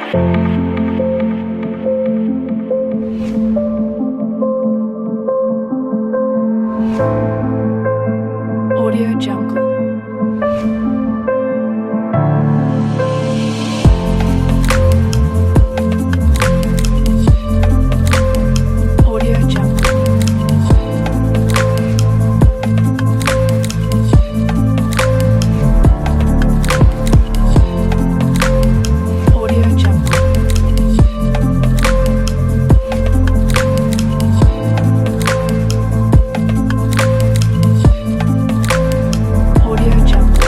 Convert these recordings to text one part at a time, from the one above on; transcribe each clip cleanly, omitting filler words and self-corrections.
Audio Jungle. Audio Jungle. Audio Jungle. Audio Jungle.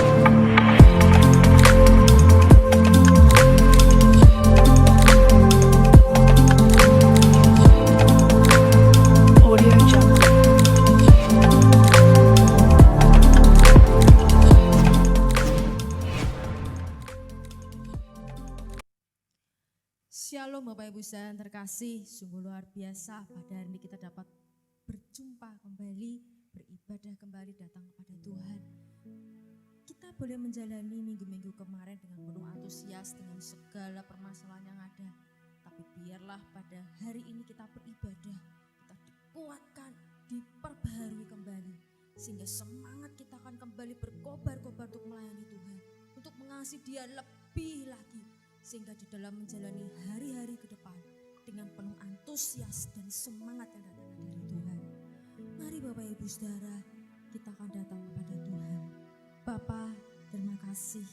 Audio Jungle. Shalom Bapak Ibu Saudara yang terkasih, sungguh luar biasa pada hari ini kita dapat berjumpa kembali, beribadah kembali, datang kepada Tuhan. Kita boleh menjalani minggu-minggu kemarin dengan penuh antusias dengan segala permasalahan yang ada. Tapi biarlah pada hari ini kita beribadah, kita dikuatkan, diperbaharui kembali. Sehingga semangat kita akan kembali berkobar-kobar untuk melayani Tuhan, untuk mengasihi Dia lebih lagi. Sehingga di dalam menjalani hari-hari ke depan dengan penuh antusias dan semangat yang datang dari Tuhan. Mari Bapak Ibu Saudara, kita akan datang kepada Tuhan. Bapa, terima kasih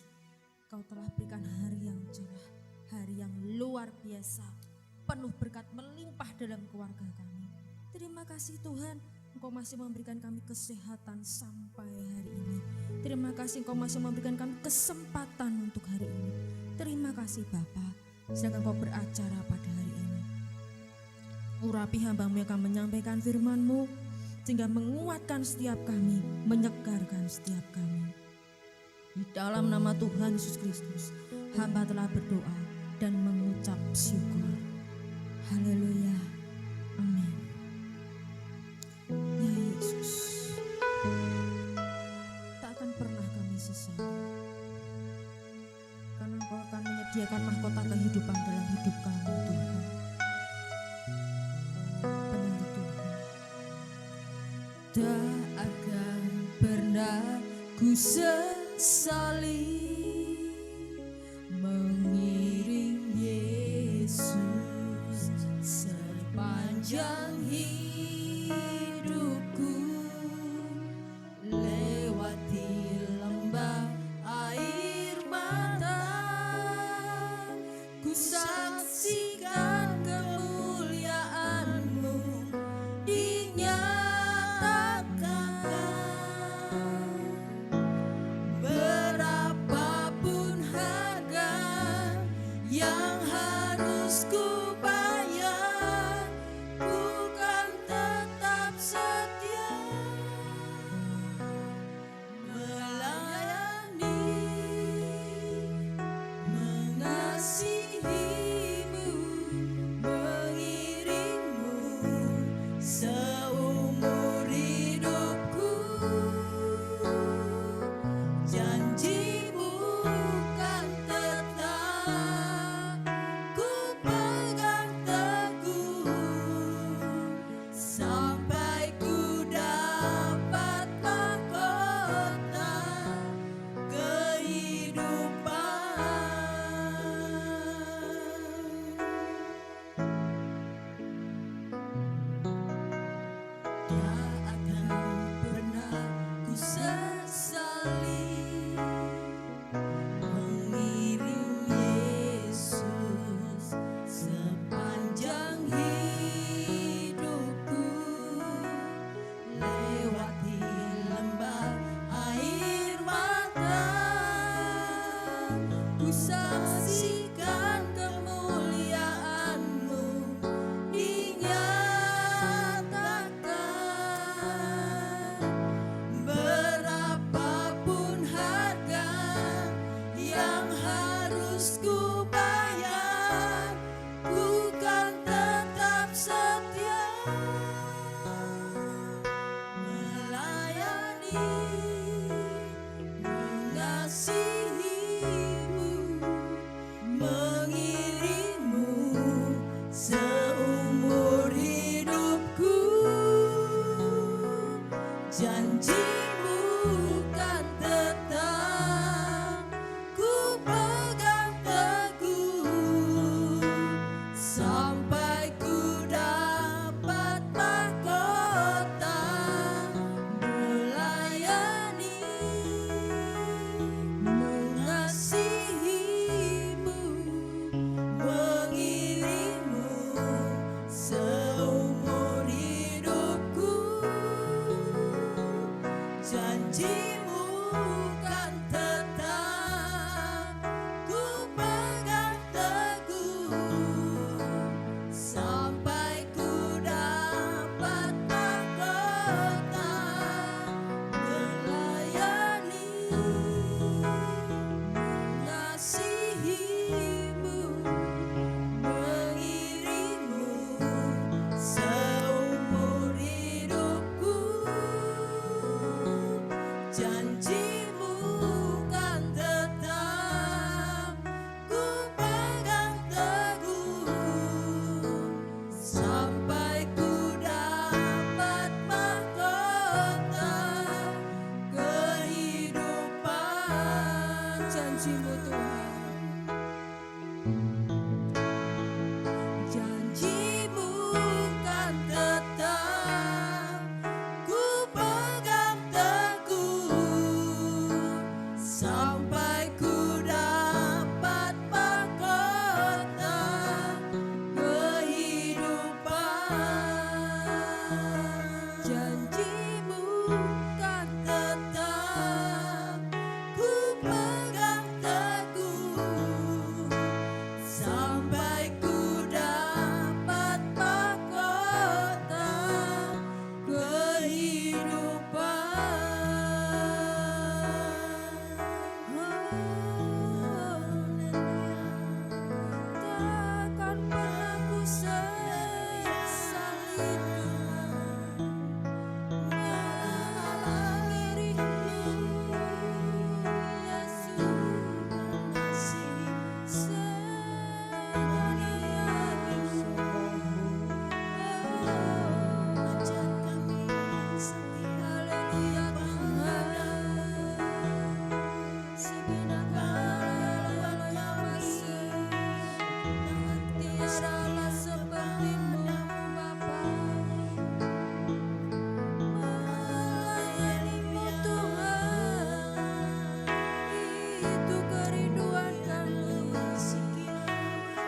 Kau telah berikan hari yang cerah, hari yang luar biasa, penuh berkat melimpah dalam keluarga kami. Terima kasih Tuhan, Engkau masih memberikan kami kesehatan sampai hari ini. Terima kasih Engkau masih memberikan kami kesempatan untuk hari ini. Terima kasih Bapa, sedang Engkau beracara pada hari ini. Urapi hamba-Mu yang akan menyampaikan firman-Mu, sehingga menguatkan setiap kami, menyegarkan setiap kami. Di dalam nama Tuhan Yesus Kristus, hamba telah berdoa dan mengucap syukur. Haleluya. Amin. Ya Yesus, tak akan pernah kami sesali, karena Engkau akan menyediakan mahkota kehidupan dalam hidup kami Tuhan. Benar Tuhan. Tak akan pernah ku sesali mengiring Yesus sepanjang hidupku, lewati lembah air mata, ku saksikan kemuliaan-Mu dinyatakan. Berapapun harga yang harus ku bayar, ku kan tetap setia melayani, mengasihi-Mu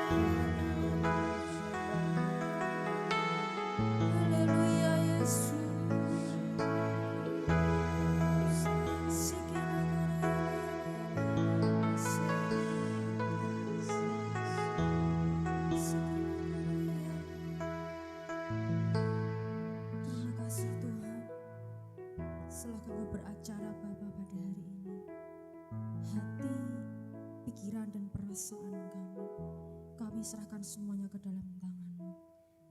Haleluya Yesus. Terima kasih Tuhan, setelah Kau beracara Bapa pada hari ini, hati, pikiran dan perasaan kami serahkan semuanya ke dalam tangan-Mu.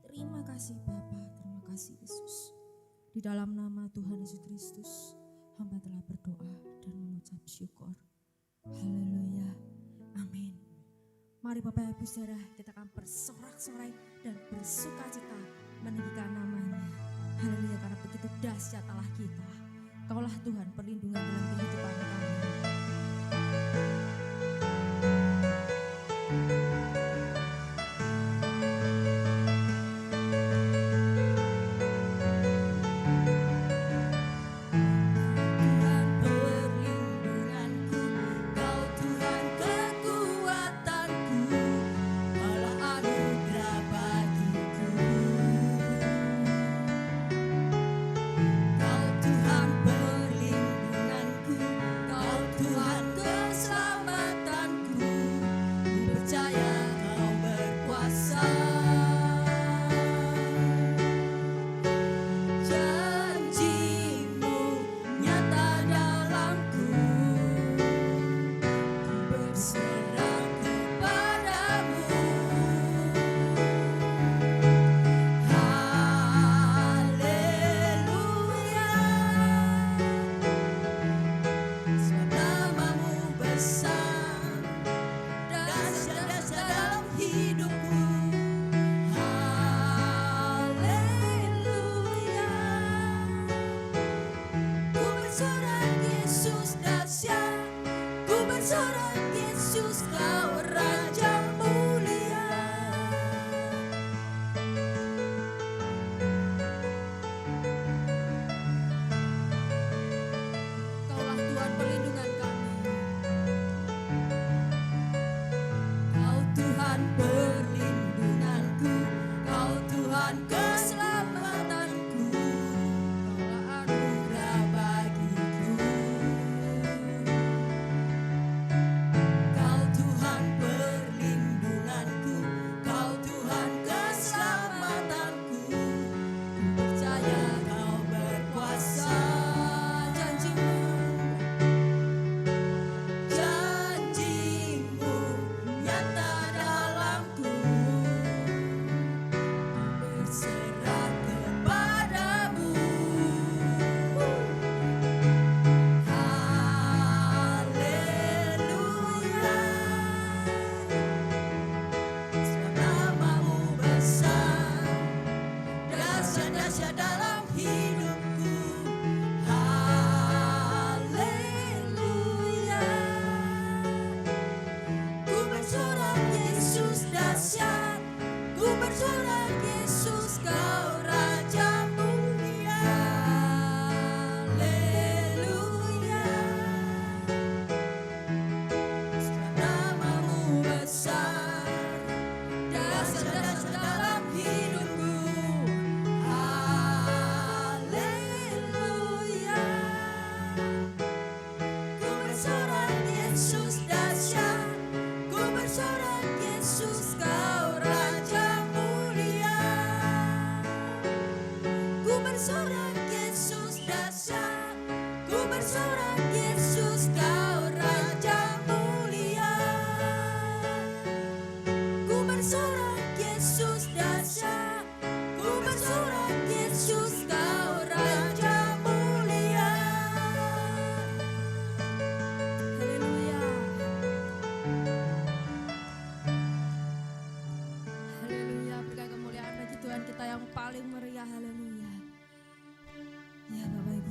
Terima kasih Bapa, terima kasih Yesus. Di dalam nama Tuhan Yesus Kristus, hamba telah berdoa dan mengucap syukur. Haleluya, amin. Mari Bapak Ibu Saudara, kita akan bersorak-sorai dan bersukacita meninggikan namanya. Haleluya, karena begitu dahsyat Allah kita. Kaulah Tuhan perlindungan dalam kehidupan kami.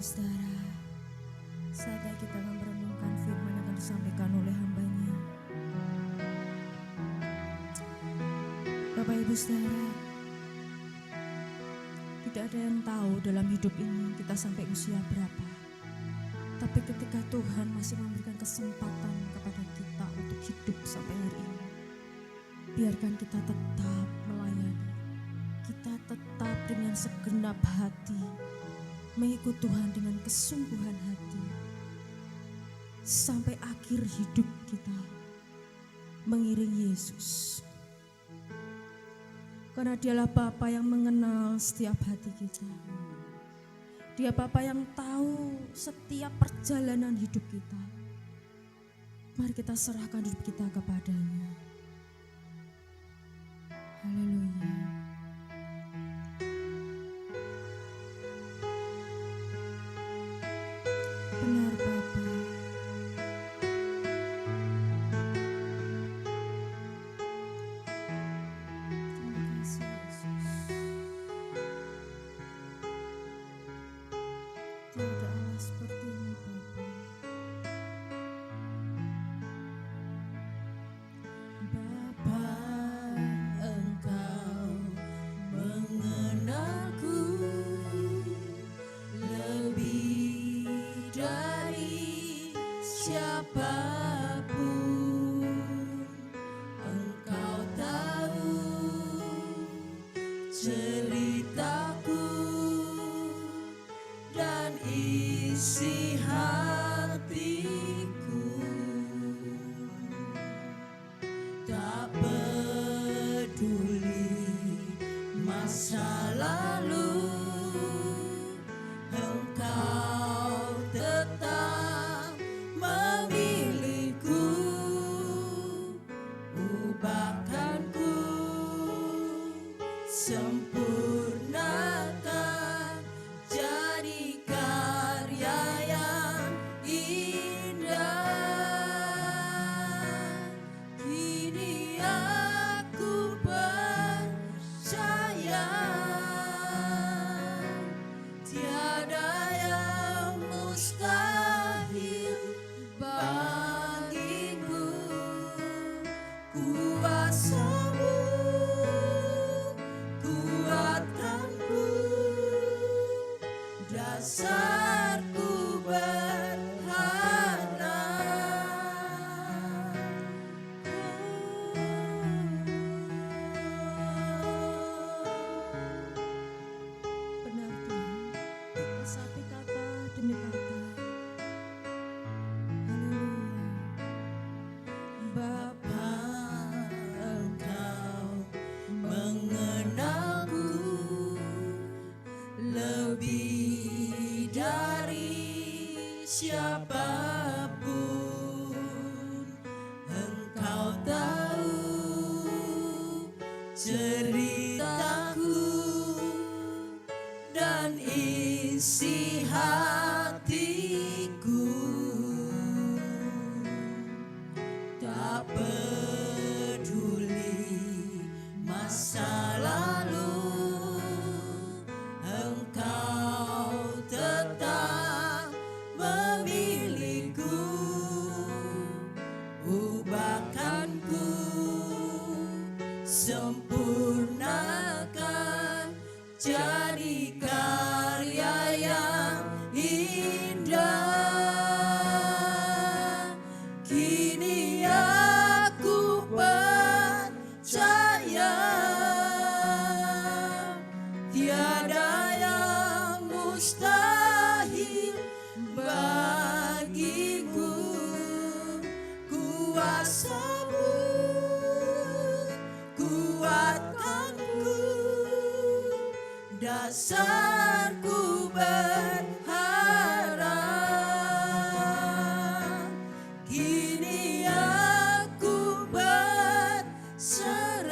Saudara, saatnya kita merenungkan firman yang akan disampaikan oleh hambanya. Bapak Ibu Saudara, tidak ada yang tahu dalam hidup ini kita sampai usia berapa. Tapi ketika Tuhan masih memberikan kesempatan kepada kita untuk hidup sampai hari ini, biarkan kita tetap melayani. Kita tetap dengan segenap hati mengikut Tuhan dengan kesungguhan hati sampai akhir hidup kita mengiring Yesus. Karena Dialah Bapa yang mengenal setiap hati kita. Dia Bapa yang tahu setiap perjalanan hidup kita. Mari kita serahkan hidup kita kepadanya. Haleluya. Benar Bapa. Terima kasih Yesus. Tiada Allah seperti-Mu Bapa. Bapa, Engkau mengenalku lebih dari siapapun. Engkau tahu ceritaku dan isi hatiku. Tak peduli masa lalu, Engkau tetap memilihku. Ubahkanku, sempurnakan, jadi karya yang indah. Kini aku percaya tiada yang mustahil bagiku. Kuasa-Mu kuatkanku, dasarku berharap. Benar Tuhan, resapi kata demi kata. Haleluya. Bapa, Engkau mengenalku lebih dari siapapun. Engkau tahu ceritaku dan isi hatiku. Tak peduli masa lalu, Engkau tetap memilihku. Ubahkanku, sempurnakan, jadi karya yang indah. Kini aku percaya tiada yang mustahil bagiku. Kuasa-Mu kuatkanku, dasarku berharap. Kini aku berserah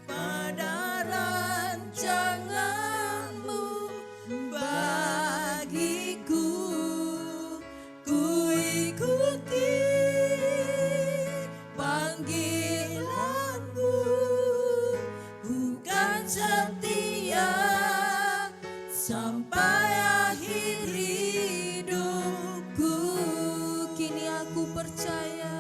pada rancangan-Mu bagiku. Ku ikuti panggilan-Mu, ku kan setia sampai akhir hidupku. Kini aku percaya,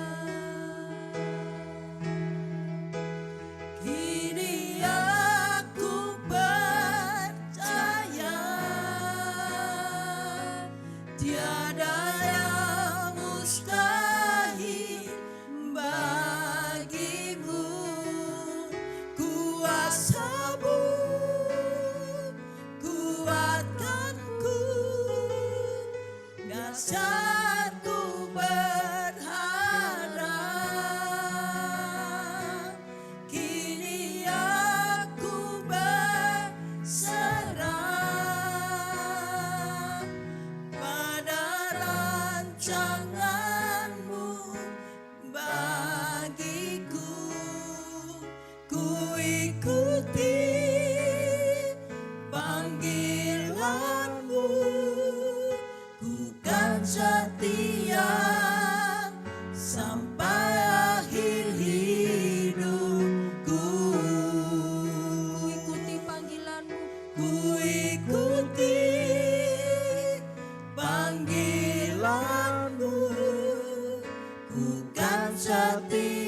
kini aku percaya tiada yang mustahil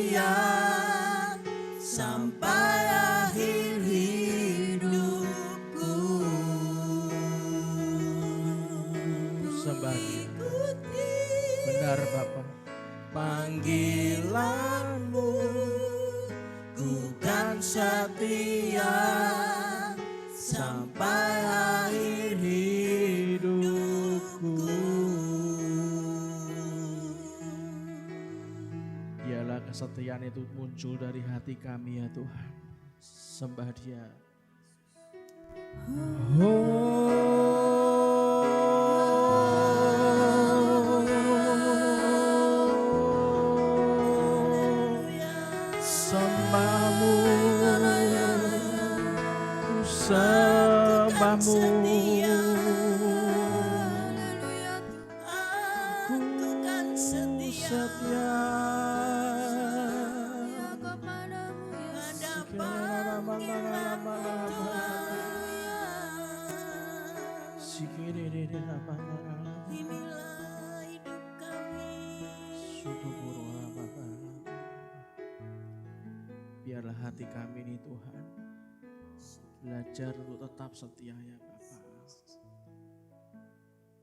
setia sampai akhir hidupku. Sembah Dia. Benar Bapa. Panggilanmu ku kan setia sampai akhir hidupku. Biarlah kesetiaan itu muncul dari hati kami ya Tuhan. Sembah Dia. Sembahmu, sembahmu, Aku kan setia pada panggilanmu Tuhan. Inilah hidup kami. Biarlah hati kami ini Tuhan belajar untuk tetap setia ya Bapa.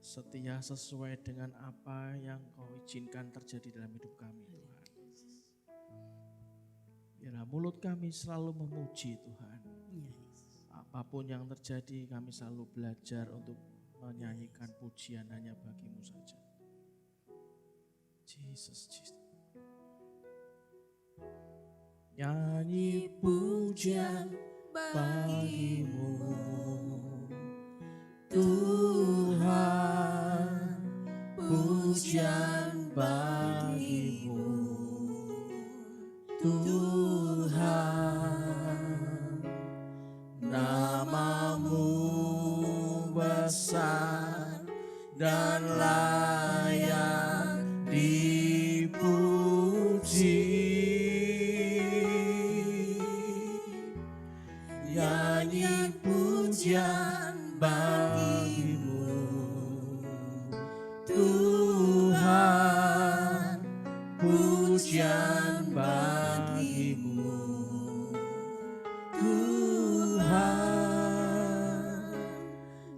Setia sesuai dengan apa yang Kau izinkan terjadi dalam hidup kami Tuhan. Biarlah mulut kami selalu memuji Tuhan. Apapun yang terjadi kami selalu belajar untuk menyanyikan pujian hanya bagi-Mu saja. Jesus. Nyanyi pujian bagi-Mu Tuhan, pujian bagi-Mu Tuhan. Nama-Mu besar dan layak dipuji. Nyanyi pujian bagi-Mu Tuhan, pujian bagi-Mu Tuhan.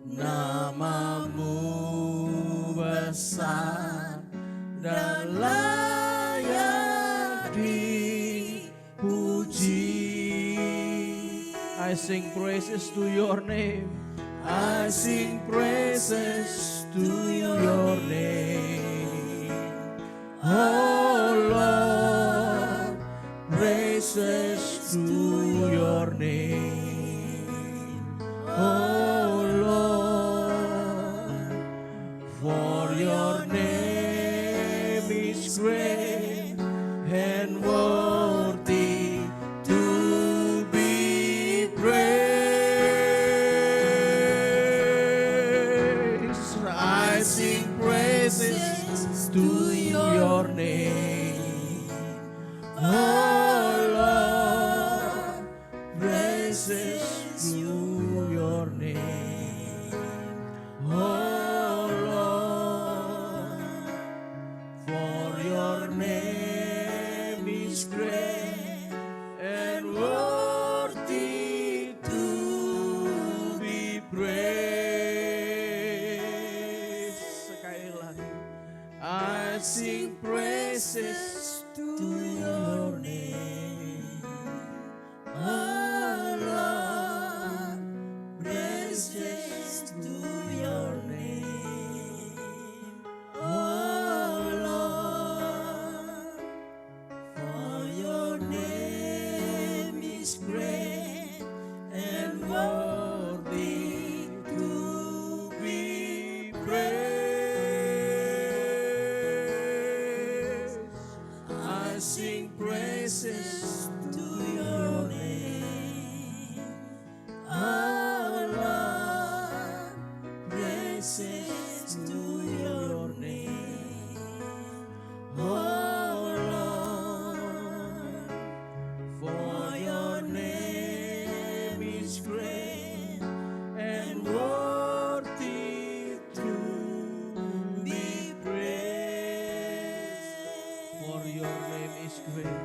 Nama-Mu besar dan layak dipuji. I sing praises to your name. I sing praises to your name. Oh Lord, praises to your name. Oh Lord, for your name is great and worthy to be praised. I sing praises to your name. Oh Lord, praises to your name. Oh Lord, for your name is great and worthy to be praised. Sekali lagi, I sing praises to your name. Oh Lord, praises to your name. Oh Lord, for your name is great and worthy to be praised. I sing praises to your name. Oh Lord, praises to your name. Oh Lord, for your name is great and worthy to be praised. For your name is great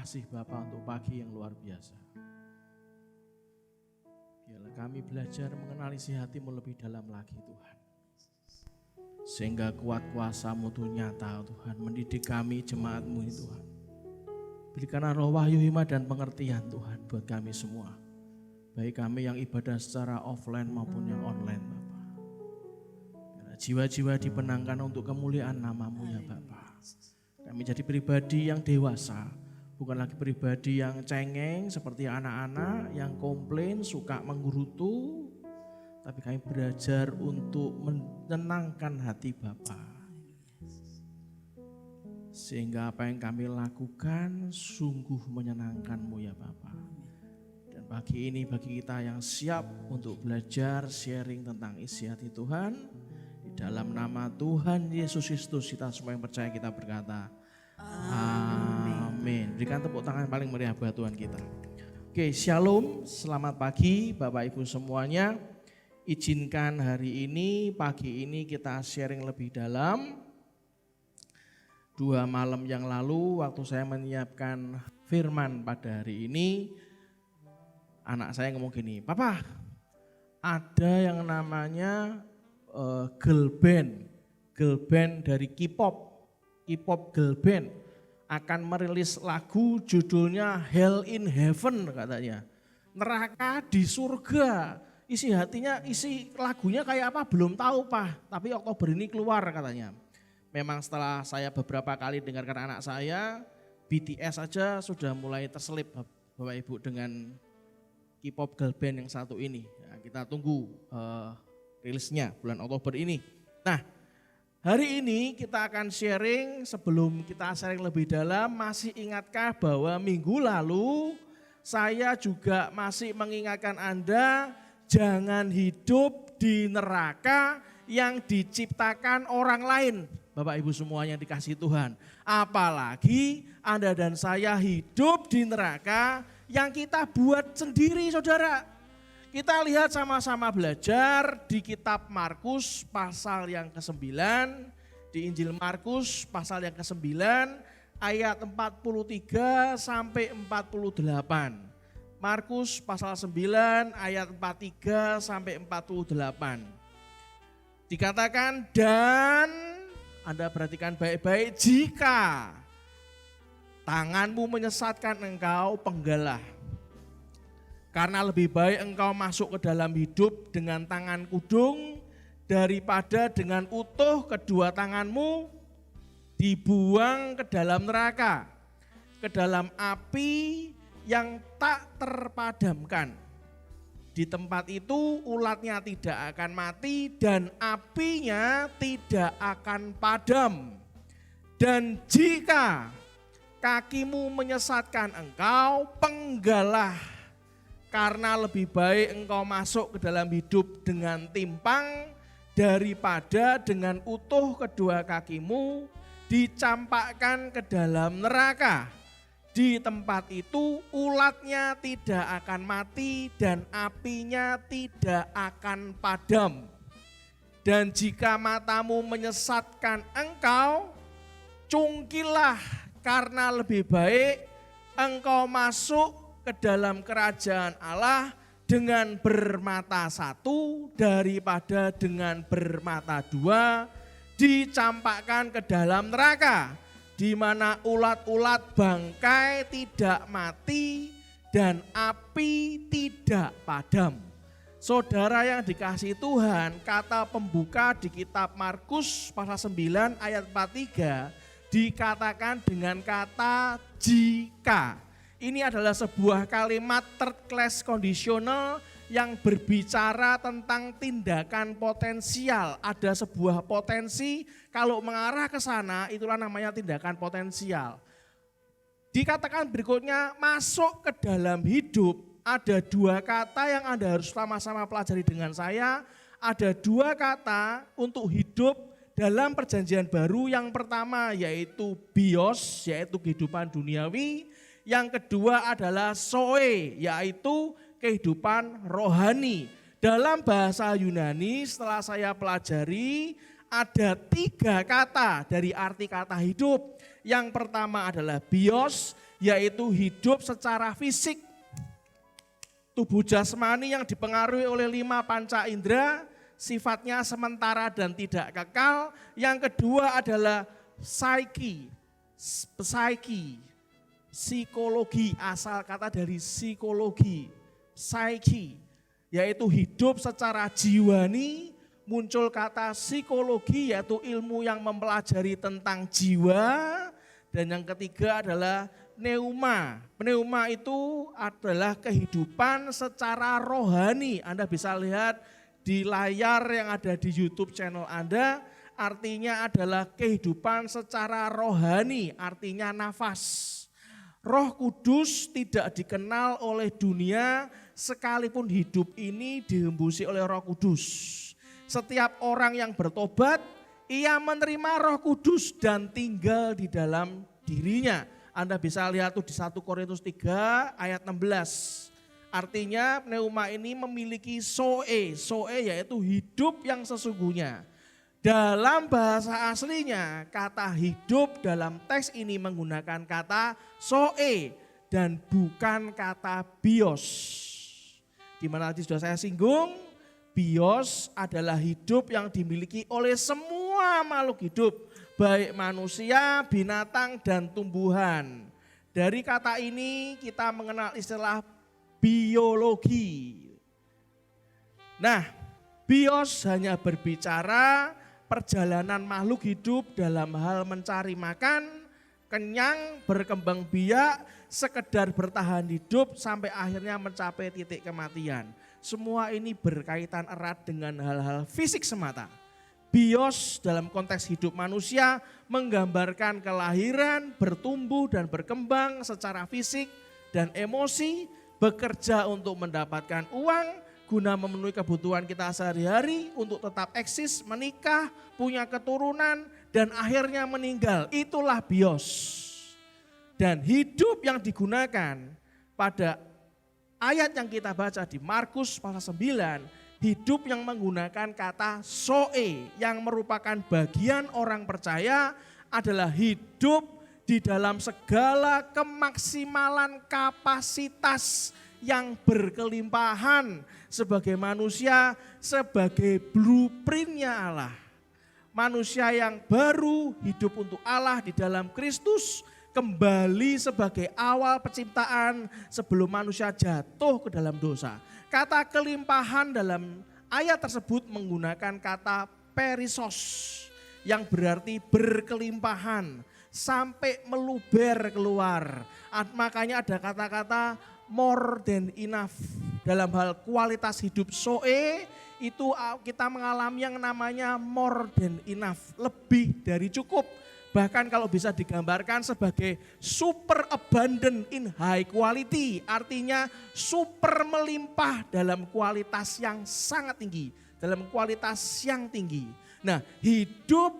kasih Bapa untuk pagi yang luar biasa. Biarlah kami belajar mengenali isi hati-Mu lebih dalam lagi Tuhan. Sehingga kuat kuasa-Mu itu nyata Tuhan, mendidik kami jemaat-Mu ini Tuhan. Berikanlah roh wahyu, hikmat dan pengertian Tuhan buat kami semua. Baik kami yang ibadah secara offline maupun yang online Bapa. Biarlah jiwa-jiwa dipenangkan untuk kemuliaan nama-Mu ya Bapa. Kami jadi pribadi yang dewasa, bukan lagi pribadi yang cengeng seperti anak-anak yang komplain, suka menggerutu. Tapi kami belajar untuk menenangkan hati Bapa. Sehingga apa yang kami lakukan sungguh menyenangkan-Mu ya Bapa. Dan pagi ini bagi kita yang siap untuk belajar sharing tentang isi hati Tuhan, di dalam nama Tuhan Yesus Kristus kita semua yang percaya kita berkata amin. Berikan tepuk tangan paling meriah buat Tuhan kita. Oke, shalom, selamat pagi Bapak Ibu semuanya. Izinkan hari ini, pagi ini kita sharing lebih dalam. 2 malam yang lalu waktu saya menyiapkan firman pada hari ini, anak saya ngomong gini, Papa ada yang namanya girl band dari K-pop girl band akan merilis lagu judulnya Hell in Heaven katanya, neraka di surga. Isi hatinya, isi lagunya kayak apa belum tahu Pak, tapi Oktober ini keluar katanya. Memang setelah saya beberapa kali dengarkan anak saya, BTS saja sudah mulai terselip Bapak Ibu dengan K-pop girl band yang satu ini. Ya, kita tunggu rilisnya bulan Oktober ini. Nah, hari ini kita akan sharing, sebelum kita sharing lebih dalam, masih ingatkah bahwa minggu lalu saya juga masih mengingatkan Anda jangan hidup di neraka yang diciptakan orang lain. Bapak Ibu semuanya dikasih Tuhan. Apalagi Anda dan saya hidup di neraka yang kita buat sendiri saudara. Kita lihat sama-sama belajar di kitab Markus pasal yang ke-9. Di Injil Markus pasal yang ke-9 ayat 43 sampai 48. Markus pasal 9 ayat 43 sampai 48. Dikatakan dan Anda perhatikan baik-baik, jika tanganmu menyesatkan engkau, penggalah. Karena lebih baik engkau masuk ke dalam hidup dengan tangan kudung daripada dengan utuh kedua tanganmu dibuang ke dalam neraka, ke dalam api yang tak terpadamkan. Di tempat itu ulatnya tidak akan mati dan apinya tidak akan padam. Dan jika kakimu menyesatkan engkau, penggalah. Karena lebih baik engkau masuk ke dalam hidup dengan timpang daripada dengan utuh kedua kakimu dicampakkan ke dalam neraka. Di tempat itu ulatnya tidak akan mati dan apinya tidak akan padam. Dan jika matamu menyesatkan engkau, cungkilah, karena lebih baik engkau masuk ke dalam kerajaan Allah dengan bermata satu daripada dengan bermata dua dicampakkan ke dalam neraka, di mana ulat-ulat bangkai tidak mati dan api tidak padam. Saudara yang dikasihi Tuhan, kata pembuka di kitab Markus pasal 9 ayat 43 dikatakan dengan kata jika. Ini adalah sebuah kalimat third class conditional yang berbicara tentang tindakan potensial. Ada sebuah potensi, kalau mengarah ke sana itulah namanya tindakan potensial. Dikatakan berikutnya, masuk ke dalam hidup. Ada dua kata yang Anda harus sama-sama pelajari dengan saya. Ada dua kata untuk hidup dalam perjanjian baru. Yang pertama yaitu bios, yaitu kehidupan duniawi. Yang kedua adalah zoe, yaitu kehidupan rohani. Dalam bahasa Yunani setelah saya pelajari ada tiga kata dari arti kata hidup. Yang pertama adalah bios, yaitu hidup secara fisik. Tubuh jasmani yang dipengaruhi oleh 5 panca indera, sifatnya sementara dan tidak kekal. Yang kedua adalah psikologi, asal kata dari psikologi, psyche, yaitu hidup secara jiwani. Muncul kata psikologi yaitu ilmu yang mempelajari tentang jiwa. Dan yang ketiga adalah pneuma. Pneuma itu adalah kehidupan secara rohani. Anda bisa lihat di layar yang ada di YouTube channel Anda, artinya adalah kehidupan secara rohani, artinya nafas. Roh Kudus tidak dikenal oleh dunia sekalipun hidup ini dihembusi oleh Roh Kudus. Setiap orang yang bertobat, ia menerima Roh Kudus dan tinggal di dalam dirinya. Anda bisa lihat tuh di 1 Korintus 3 ayat 16. Artinya pneuma ini memiliki zoe. Zoe yaitu hidup yang sesungguhnya. Dalam bahasa aslinya kata hidup dalam teks ini menggunakan kata zoe dan bukan kata bios. Di mana tadi sudah saya singgung, bios adalah hidup yang dimiliki oleh semua makhluk hidup, baik manusia, binatang, dan tumbuhan. Dari kata ini kita mengenal istilah biologi. Nah, bios hanya berbicara perjalanan makhluk hidup dalam hal mencari makan, kenyang, berkembang biak, sekedar bertahan hidup sampai akhirnya mencapai titik kematian. Semua ini berkaitan erat dengan hal-hal fisik semata. Bios dalam konteks hidup manusia menggambarkan kelahiran, bertumbuh dan berkembang secara fisik dan emosi, bekerja untuk mendapatkan uang, guna memenuhi kebutuhan kita sehari-hari, untuk tetap eksis, menikah, punya keturunan, dan akhirnya meninggal. Itulah bios. Dan hidup yang digunakan pada ayat yang kita baca di Markus pasal 9, hidup yang menggunakan kata zoe, yang merupakan bagian orang percaya, adalah hidup di dalam segala kemaksimalan kapasitas yang berkelimpahan sebagai manusia, sebagai blueprintnya Allah. Manusia yang baru hidup untuk Allah di dalam Kristus, kembali sebagai awal penciptaan sebelum manusia jatuh ke dalam dosa. Kata kelimpahan dalam ayat tersebut menggunakan kata perisos yang berarti berkelimpahan sampai meluber keluar. Makanya ada kata-kata more than enough. Dalam hal kualitas hidup zoe itu kita mengalami yang namanya more than enough, lebih dari cukup. Bahkan kalau bisa digambarkan sebagai super abundant in high quality, artinya super melimpah dalam kualitas yang sangat tinggi, dalam kualitas yang tinggi. Nah, hidup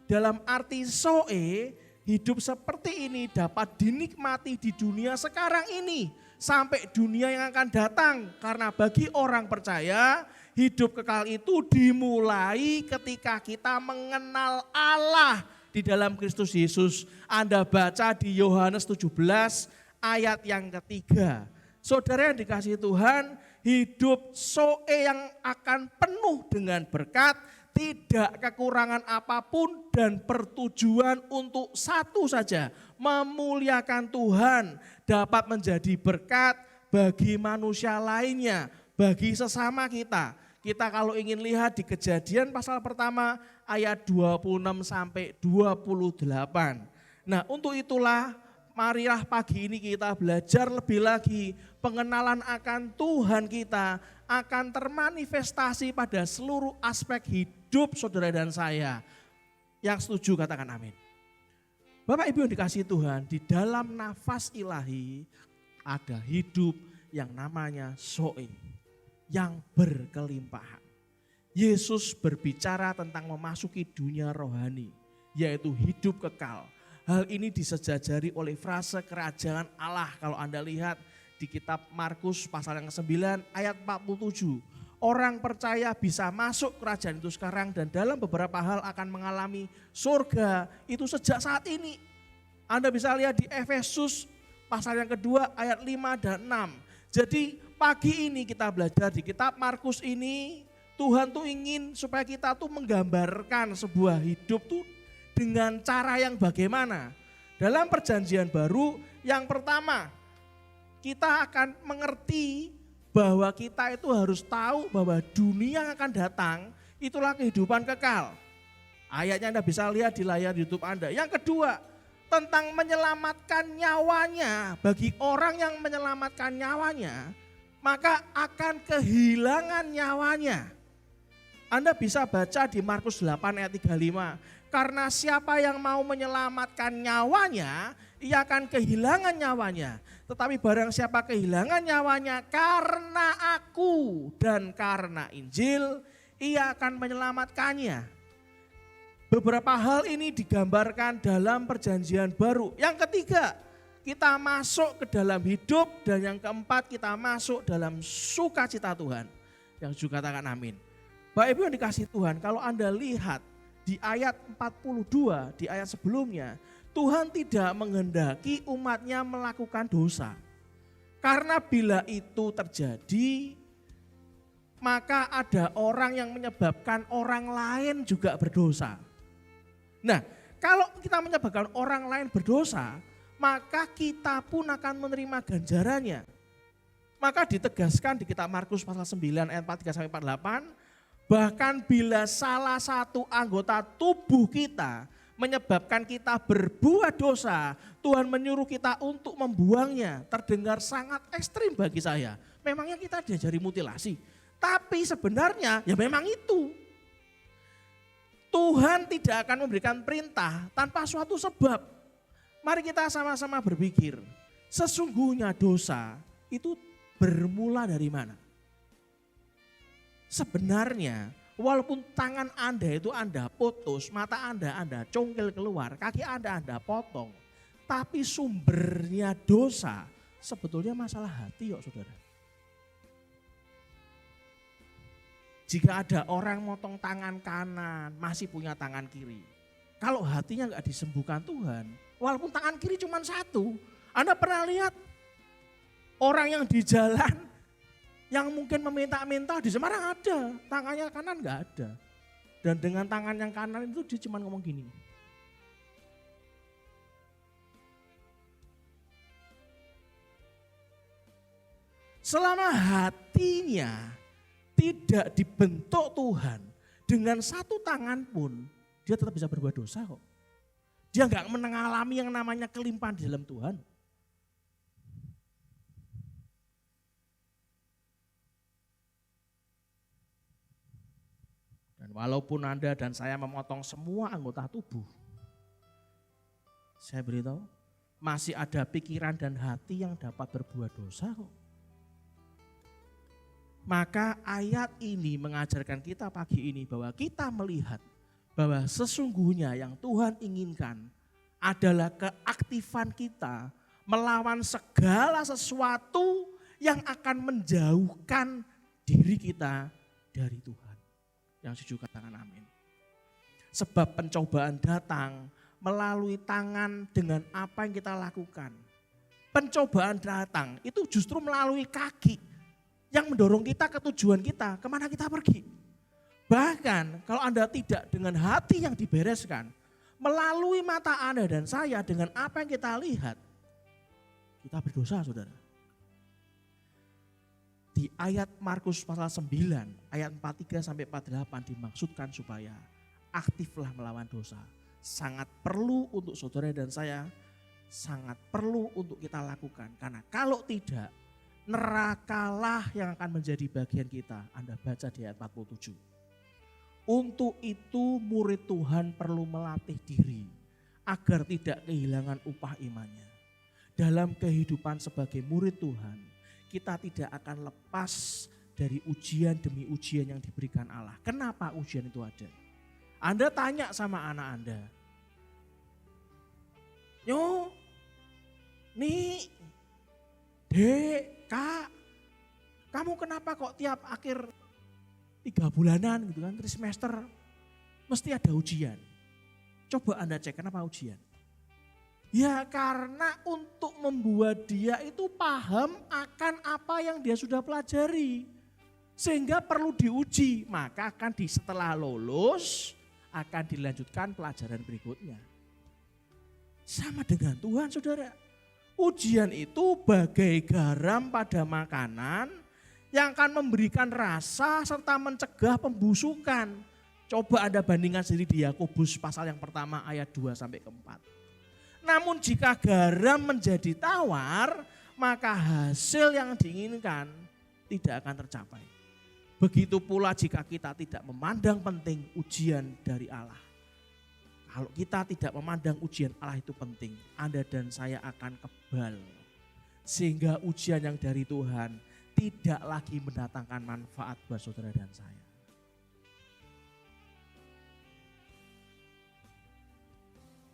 dalam arti zoe, hidup seperti ini dapat dinikmati di dunia sekarang ini sampai dunia yang akan datang. Karena bagi orang percaya, hidup kekal itu dimulai ketika kita mengenal Allah di dalam Kristus Yesus. Anda baca di Yohanes 17 ayat yang ketiga. Saudara yang dikasihi Tuhan, hidup zoe yang akan penuh dengan berkat, tidak kekurangan apapun dan bertujuan untuk satu saja, memuliakan Tuhan, dapat menjadi berkat bagi manusia lainnya, bagi sesama kita. Kita kalau ingin lihat di Kejadian pasal pertama ayat 26 sampai 28. Nah, untuk itulah marilah pagi ini kita belajar lebih lagi pengenalan akan Tuhan kita akan termanifestasi pada seluruh aspek hidup saudara dan saya. Yang setuju katakan amin. Bapak Ibu yang dikasihi Tuhan, di dalam nafas ilahi ada hidup yang namanya zoe, yang berkelimpahan. Yesus berbicara tentang memasuki dunia rohani, yaitu hidup kekal. Hal ini disejajari oleh frase kerajaan Allah. Kalau Anda lihat di kitab Markus pasal yang ke-9 ayat 47. Orang percaya bisa masuk kerajaan itu sekarang dan dalam beberapa hal akan mengalami surga itu sejak saat ini. Anda bisa lihat di Efesus pasal yang kedua ayat 5 dan 6. Jadi pagi ini kita belajar di kitab Markus ini, Tuhan tuh ingin supaya kita tuh menggambarkan sebuah hidup tuh dengan cara yang bagaimana. Dalam perjanjian baru yang pertama, kita akan mengerti bahwa kita itu harus tahu bahwa dunia yang akan datang itulah kehidupan kekal. Ayatnya Anda bisa lihat di layar YouTube Anda. Yang kedua, tentang menyelamatkan nyawanya. Bagi orang yang menyelamatkan nyawanya, maka akan kehilangan nyawanya. Anda bisa baca di Markus 8 ayat 35. Karena siapa yang mau menyelamatkan nyawanya, ia akan kehilangan nyawanya. Tetapi barang siapa kehilangan nyawanya karena aku dan karena Injil, ia akan menyelamatkannya. Beberapa hal ini digambarkan dalam perjanjian baru. Yang ketiga, kita masuk ke dalam hidup. Dan yang keempat, kita masuk dalam sukacita Tuhan. Yang juga katakan amin. Bapak Ibu yang dikasih Tuhan, kalau Anda lihat di ayat 42, di ayat sebelumnya, Tuhan tidak menghendaki umatnya melakukan dosa. Karena bila itu terjadi, maka ada orang yang menyebabkan orang lain juga berdosa. Nah, kalau kita menyebabkan orang lain berdosa, maka kita pun akan menerima ganjarannya. Maka ditegaskan di kitab Markus pasal 9 ayat 43-48, bahkan bila salah satu anggota tubuh kita menyebabkan kita berbuat dosa, Tuhan menyuruh kita untuk membuangnya. Terdengar sangat ekstrim bagi saya. Memangnya kita diajari mutilasi, tapi sebenarnya ya memang itu. Tuhan tidak akan memberikan perintah tanpa suatu sebab. Mari kita sama-sama berpikir, sesungguhnya dosa itu bermula dari mana? Sebenarnya walaupun tangan Anda itu Anda putus, mata Anda congkel keluar, kaki Anda potong. Tapi sumbernya dosa sebetulnya masalah hati, saudara. Jika ada orang motong tangan kanan, masih punya tangan kiri. Kalau hatinya nggak disembuhkan Tuhan, walaupun tangan kiri cuma satu. Anda pernah lihat orang yang di jalan, yang mungkin meminta-minta di Semarang ada, tangannya kanan nggak ada. Dan dengan tangan yang kanan itu dia cuma ngomong gini. Selama hatinya tidak dibentuk Tuhan, dengan satu tangan pun dia tetap bisa berbuat dosa kok. Dia nggak mengalami yang namanya kelimpahan di dalam Tuhan. Dan walaupun Anda dan saya memotong semua anggota tubuh, saya beritahu masih ada pikiran dan hati yang dapat berbuat dosa kok. Maka ayat ini mengajarkan kita pagi ini bahwa kita melihat bahwa sesungguhnya yang Tuhan inginkan adalah keaktifan kita melawan segala sesuatu yang akan menjauhkan diri kita dari Tuhan. Yang setuju katakan amin. Sebab pencobaan datang melalui tangan dengan apa yang kita lakukan. Pencobaan datang itu justru melalui kaki yang mendorong kita ke tujuan kita, kemana kita pergi. Bahkan kalau Anda tidak dengan hati yang dibereskan, melalui mata Anda dan saya dengan apa yang kita lihat, kita berdosa, saudara. Di ayat Markus pasal 9, ayat 43-48 dimaksudkan supaya aktiflah melawan dosa. Sangat perlu untuk saudara dan saya, sangat perlu untuk kita lakukan. Karena kalau tidak, nerakalah yang akan menjadi bagian kita. Anda baca di ayat 47. Untuk itu murid Tuhan perlu melatih diri agar tidak kehilangan upah imannya. Dalam kehidupan sebagai murid Tuhan, kita tidak akan lepas dari ujian demi ujian yang diberikan Allah. Kenapa ujian itu ada? Anda tanya sama anak Anda, "Yo, nih, Dek, Kak, kamu kenapa kok tiap akhir 3 bulanan gitu kan, trimester mesti ada ujian?" Coba Anda cek kenapa ujian. Ya karena untuk membuat dia itu paham akan apa yang dia sudah pelajari. Sehingga perlu diuji, maka setelah lulus akan dilanjutkan pelajaran berikutnya. Sama dengan Tuhan saudara. Ujian itu bagai garam pada makanan yang akan memberikan rasa serta mencegah pembusukan. Coba Anda bandingkan sendiri di Yakobus pasal yang pertama ayat 2 sampai ke 4. Namun jika garam menjadi tawar, maka hasil yang diinginkan tidak akan tercapai. Begitu pula jika kita tidak memandang penting ujian dari Allah. Kalau kita tidak memandang ujian Allah itu penting, Anda dan saya akan kebal. Sehingga ujian yang dari Tuhan tidak lagi mendatangkan manfaat buat saudara dan saya.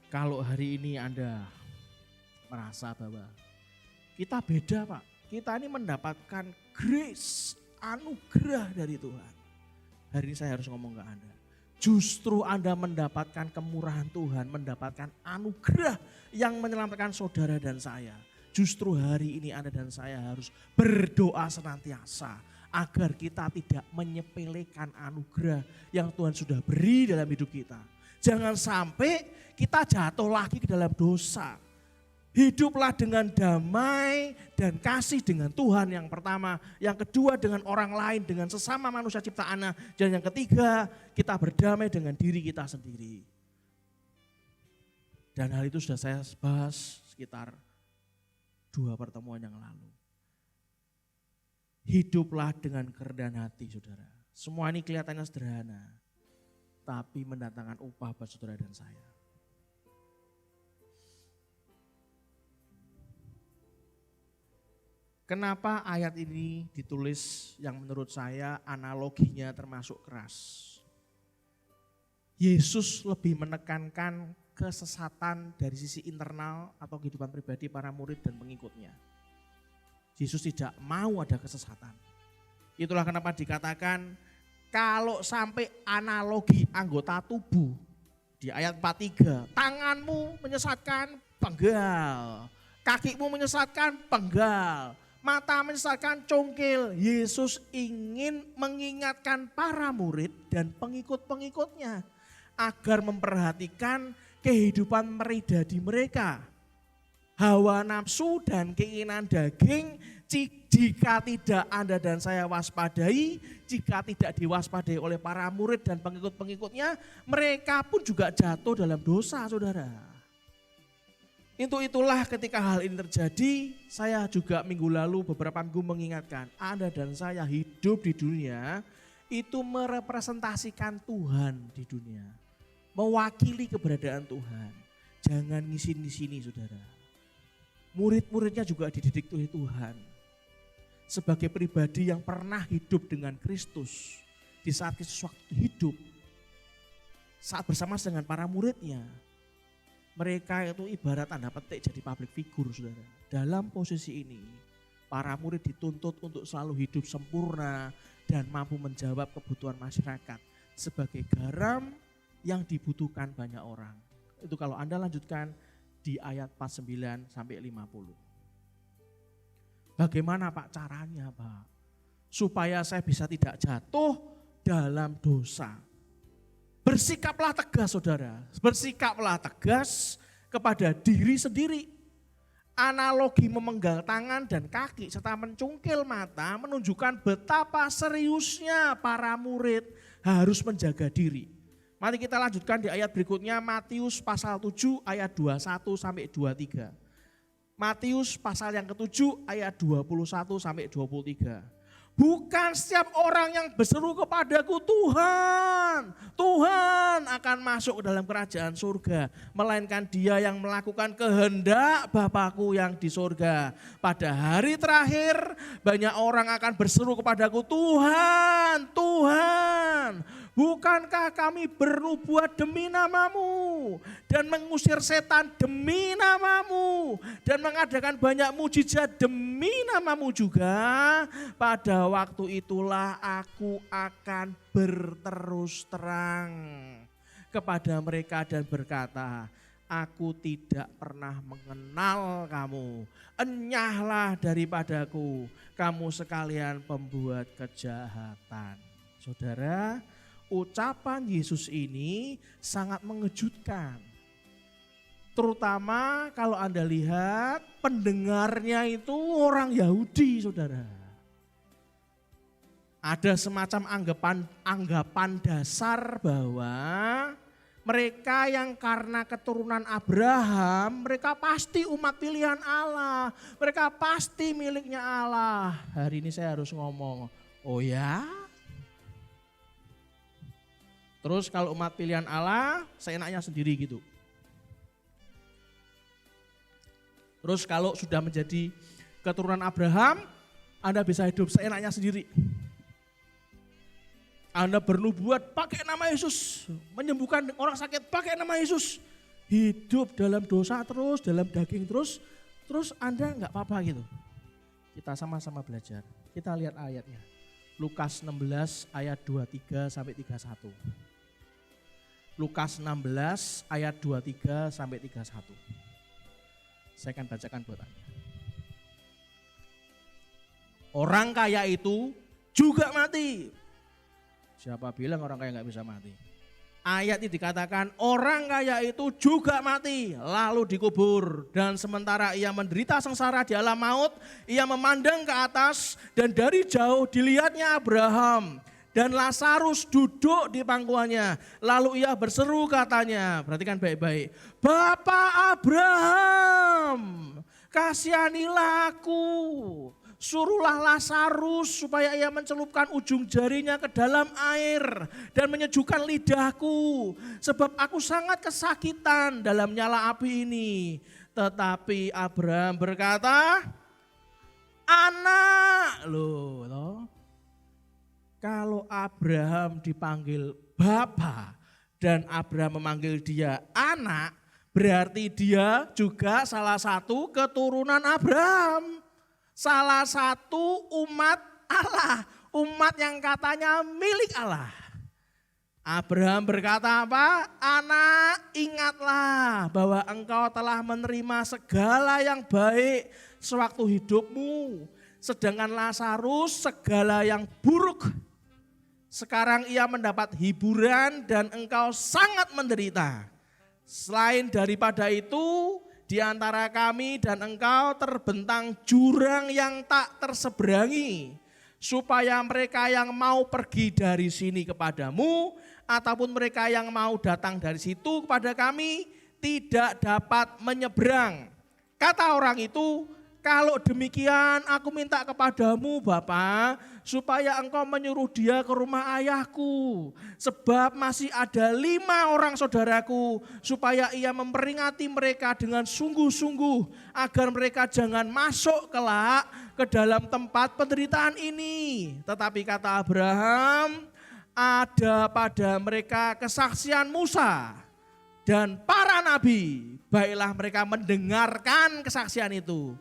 Kalau hari ini Anda merasa bahwa kita beda Pak, kita ini mendapatkan grace, anugerah dari Tuhan. Hari ini saya harus ngomong ke Anda. Justru Anda mendapatkan kemurahan Tuhan, mendapatkan anugerah yang menyelamatkan saudara dan saya. Justru hari ini Anda dan saya harus berdoa senantiasa agar kita tidak menyepelekan anugerah yang Tuhan sudah beri dalam hidup kita. Jangan sampai kita jatuh lagi ke dalam dosa. Hiduplah dengan damai dan kasih dengan Tuhan yang pertama. Yang kedua dengan orang lain, dengan sesama manusia ciptaannya. Dan yang ketiga kita berdamai dengan diri kita sendiri. Dan hal itu sudah saya bahas sekitar 2 pertemuan yang lalu. Hiduplah dengan kerendahan hati saudara. Semua ini kelihatannya sederhana. Tapi mendatangkan upah buat saudara dan saya. Kenapa ayat ini ditulis yang menurut saya analoginya termasuk keras? Yesus lebih menekankan kesesatan dari sisi internal atau kehidupan pribadi para murid dan pengikutnya. Yesus tidak mau ada kesesatan. Itulah kenapa dikatakan kalau sampai analogi anggota tubuh di ayat 43, tanganmu menyesatkan, penggal. Kakimu menyesatkan, penggal. Mata menyesatkan, congkil. Yesus ingin mengingatkan para murid dan pengikut-pengikutnya agar memperhatikan kehidupan pribadi mereka. Hawa nafsu dan keinginan daging jika tidak Anda dan saya waspadai, jika tidak diwaspadai oleh para murid dan pengikut-pengikutnya, mereka pun juga jatuh dalam dosa saudara. Itulah ketika hal ini terjadi, saya juga minggu lalu beberapa minggu mengingatkan Anda dan saya hidup di dunia itu merepresentasikan Tuhan di dunia. Mewakili keberadaan Tuhan. Jangan ngisi-ngisi saudara. Murid-muridnya juga dididik oleh Tuhan. Sebagai pribadi yang pernah hidup dengan Kristus. Di saat Kristus waktu hidup. Saat bersama dengan para muridnya. Mereka itu ibarat tanda petik jadi public figure saudara. Dalam posisi ini para murid dituntut untuk selalu hidup sempurna dan mampu menjawab kebutuhan masyarakat. Sebagai garam yang dibutuhkan banyak orang. Itu kalau Anda lanjutkan di ayat 49 sampai 50. Bagaimana Pak caranya Pak? Supaya saya bisa tidak jatuh dalam dosa. Bersikaplah tegas saudara. Bersikaplah tegas kepada diri sendiri. Analogi memenggal tangan dan kaki serta mencungkil mata menunjukkan betapa seriusnya para murid harus menjaga diri. Mari kita lanjutkan di ayat berikutnya Matius pasal 7 ayat 21 sampai 23. Matius pasal yang ke-7 ayat 21 sampai 23. Bukan setiap orang yang berseru kepadaku Tuhan, Tuhan akan masuk ke dalam kerajaan surga. Melainkan dia yang melakukan kehendak Bapakku yang di surga. Pada hari terakhir banyak orang akan berseru kepadaku Tuhan, Tuhan. Bukankah kami bernubuat demi namamu dan mengusir setan demi namamu dan mengadakan banyak mujizat demi namamu juga? Pada waktu itulah aku akan berterus terang kepada mereka dan berkata, Aku tidak pernah mengenal kamu. Enyahlah daripadaku, kamu sekalian pembuat kejahatan. Saudara, ucapan Yesus ini sangat mengejutkan. Terutama kalau Anda lihat pendengarnya itu orang Yahudi, saudara. Ada semacam anggapan dasar bahwa mereka yang karena keturunan Abraham, mereka pasti umat pilihan Allah. Mereka pasti miliknya Allah. Hari ini saya harus ngomong, oh ya? Terus kalau umat pilihan Allah, seenaknya sendiri gitu. Terus kalau sudah menjadi keturunan Abraham, Anda bisa hidup seenaknya sendiri. Anda bernubuat pakai nama Yesus, menyembuhkan orang sakit pakai nama Yesus. Hidup dalam dosa terus, dalam daging terus Anda enggak apa-apa gitu. Kita sama-sama belajar. Kita lihat ayatnya. Lukas 16 ayat 23 sampai 31. Lukas 16 ayat 23 sampai 31. Saya akan bacakan buat Anda. Orang kaya itu juga mati. Siapa bilang orang kaya nggak bisa mati? Ayat ini dikatakan orang kaya itu juga mati lalu dikubur. Dan sementara ia menderita sengsara di alam maut, ia memandang ke atas dan dari jauh dilihatnya Abraham. Dan Lazarus duduk di pangkuannya. Lalu ia berseru katanya, perhatikan baik-baik. Bapak Abraham, kasihanilah aku. Suruhlah Lazarus supaya ia mencelupkan ujung jarinya ke dalam air dan menyejukkan lidahku. Sebab aku sangat kesakitan dalam nyala api ini. Tetapi Abraham berkata, anak. Loh. Kalau Abraham dipanggil Bapa dan Abraham memanggil dia anak, berarti dia juga salah satu keturunan Abraham. Salah satu umat Allah, umat yang katanya milik Allah. Abraham berkata apa? Anak, ingatlah bahwa engkau telah menerima segala yang baik sewaktu hidupmu. Sedangkan Lazarus segala yang buruk. Sekarang ia mendapat hiburan dan engkau sangat menderita. Selain daripada itu, di antara kami dan engkau terbentang jurang yang tak terseberangi, supaya mereka yang mau pergi dari sini kepadamu, ataupun mereka yang mau datang dari situ kepada kami, tidak dapat menyeberang. Kata orang itu, kalau demikian aku minta kepadamu Bapa, supaya engkau menyuruh dia ke rumah ayahku. Sebab masih ada 5 orang saudaraku, supaya ia memperingati mereka dengan sungguh-sungguh, agar mereka jangan masuk kelak ke dalam tempat penderitaan ini. Tetapi kata Abraham, ada pada mereka kesaksian Musa dan para nabi, baiklah mereka mendengarkan kesaksian itu.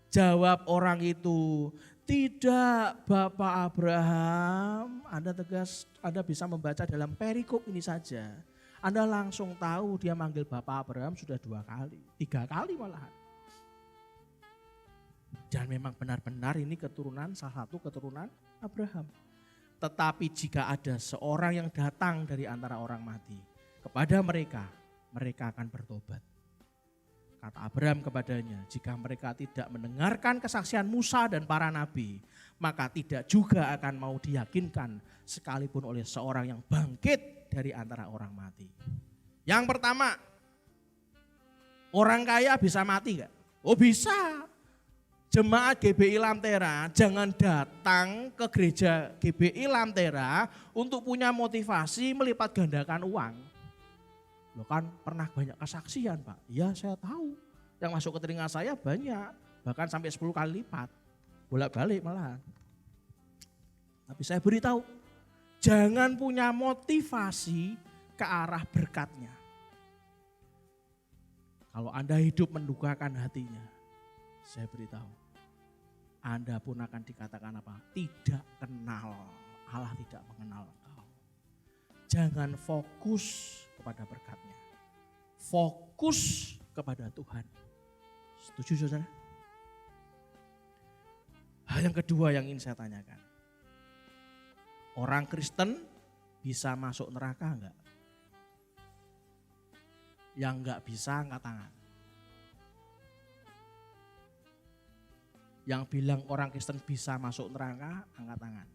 Jawab orang itu, tidak Bapak Abraham. Anda tegas, Anda bisa membaca dalam perikop ini saja. Anda langsung tahu dia manggil Bapak Abraham sudah 2 kali, 3 kali malahan. Dan memang benar-benar ini keturunan, salah satu keturunan Abraham. Tetapi jika ada seorang yang datang dari antara orang mati, kepada mereka akan bertobat. Kata Abraham kepadanya, jika mereka tidak mendengarkan kesaksian Musa dan para nabi, maka tidak juga akan mau diyakinkan sekalipun oleh seorang yang bangkit dari antara orang mati. Yang pertama, orang kaya bisa mati gak? Oh bisa. Jemaat GBI Lamtera jangan datang ke gereja GBI Lamtera untuk punya motivasi melipat gandakan uang. Loh kan pernah banyak kesaksian Pak. Ya saya tahu. Yang masuk ke telinga saya banyak. Bahkan sampai 10 kali lipat. Bolak-balik malahan. Tapi saya beritahu. Jangan punya motivasi ke arah berkatnya. Kalau Anda hidup mendukakan hatinya. Saya beritahu. Anda pun akan dikatakan apa? Tidak kenal. Allah tidak mengenal engkau. Jangan fokus kepada berkatnya. Fokus fokus kepada Tuhan. Setuju saudara? Hal yang kedua yang ingin saya tanyakan. Orang Kristen bisa masuk neraka enggak? Yang enggak bisa angkat tangan. Yang bilang orang Kristen bisa masuk neraka, angkat tangan.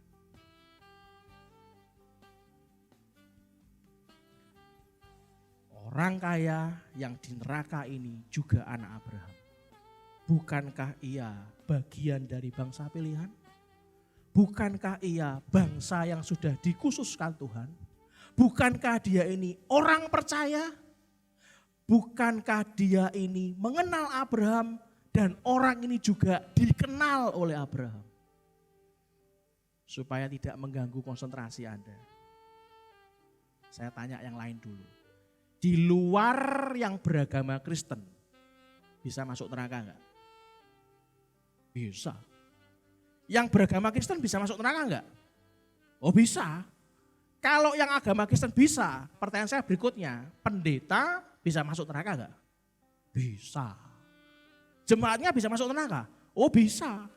Orang kaya yang di neraka ini juga anak Abraham. Bukankah ia bagian dari bangsa pilihan? Bukankah ia bangsa yang sudah dikhususkan Tuhan? Bukankah dia ini orang percaya? Bukankah dia ini mengenal Abraham dan orang ini juga dikenal oleh Abraham? Supaya tidak mengganggu konsentrasi Anda. Saya tanya yang lain dulu. Di luar yang beragama Kristen, bisa masuk neraka enggak? Bisa. Yang beragama Kristen bisa masuk neraka enggak? Oh bisa. Kalau yang agama Kristen bisa, pertanyaan saya berikutnya, pendeta bisa masuk neraka enggak? Bisa. Jemaatnya bisa masuk neraka? Oh bisa.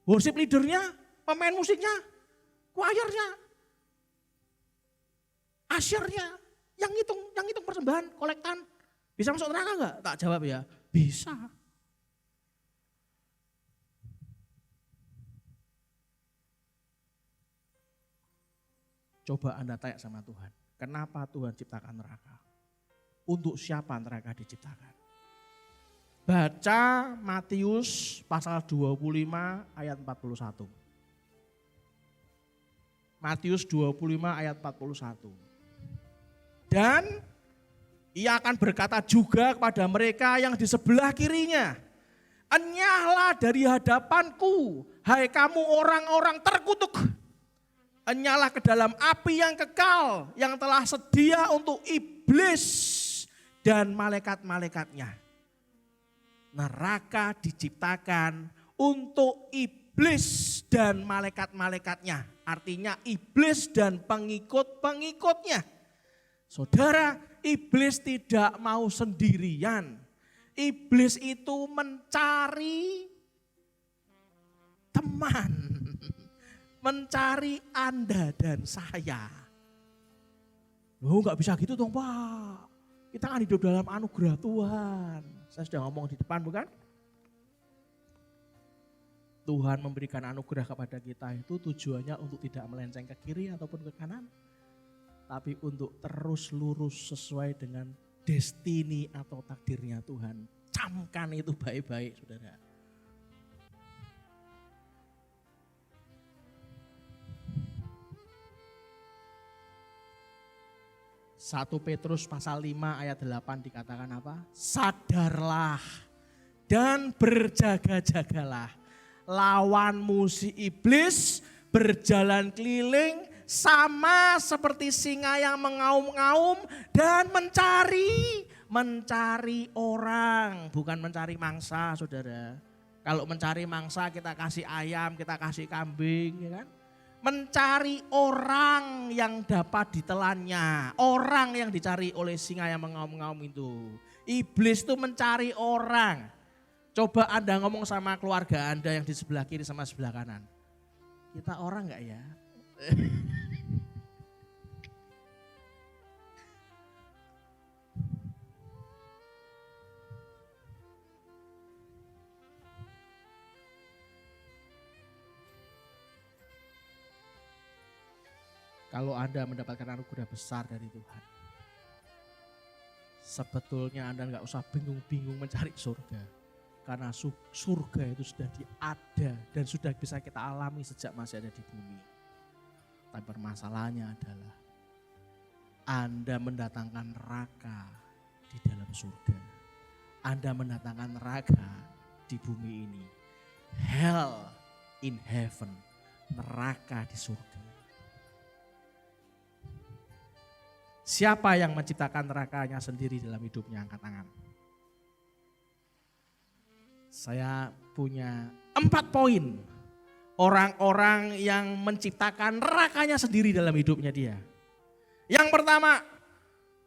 Worship leadernya, pemain musiknya, choirnya, asyirnya, yang hitung persembahan, kolektan, bisa masuk neraka enggak? Tak jawab ya, bisa. Coba Anda tanya sama Tuhan, kenapa Tuhan ciptakan neraka? Untuk siapa neraka diciptakan? Baca Matius pasal 25 ayat 41. Matius 25 ayat 41. Dan ia akan berkata juga kepada mereka yang di sebelah kirinya, enyahlah dari hadapanku, hai kamu orang-orang terkutuk. Enyahlah ke dalam api yang kekal, yang telah sedia untuk iblis dan malaikat-malaikatnya. Neraka diciptakan untuk iblis dan malaikat-malaikatnya. Artinya iblis dan pengikut-pengikutnya. Saudara, iblis tidak mau sendirian. Iblis itu mencari teman. Mencari Anda dan saya. Loh gak bisa gitu dong Pak. Kita kan hidup dalam anugerah Tuhan. Saya sudah ngomong di depan bukan? Tuhan memberikan anugerah kepada kita itu tujuannya untuk tidak melenceng ke kiri ataupun ke kanan. Tapi untuk terus lurus sesuai dengan destiny atau takdirnya Tuhan. Camkan itu baik-baik saudara. Satu Petrus pasal 5 ayat 8 dikatakan apa? Sadarlah dan berjaga-jagalah. Lawanmu si iblis berjalan keliling sama seperti singa yang mengaum-ngaum dan mencari orang, bukan mencari mangsa saudara. Kalau mencari mangsa kita kasih ayam, kita kasih kambing ya kan. Mencari orang yang dapat ditelannya, orang yang dicari oleh singa yang mengaum-ngaum itu. Iblis itu mencari orang. Coba Anda ngomong sama keluarga Anda yang di sebelah kiri sama sebelah kanan. Kita orang enggak ya? Kalau Anda mendapatkan anugerah besar dari Tuhan, sebetulnya Anda nggak usah bingung-bingung mencari surga. Karena surga itu sudah ada dan sudah bisa kita alami sejak masih ada di bumi. Tapi permasalahannya adalah Anda mendatangkan neraka di dalam surga. Anda mendatangkan neraka di bumi ini. Hell in heaven, neraka di surga. Siapa yang menciptakan nerakanya sendiri dalam hidupnya? Angkat tangan. Saya punya 4 poin. Orang-orang yang menciptakan nerakanya sendiri dalam hidupnya dia. Yang pertama,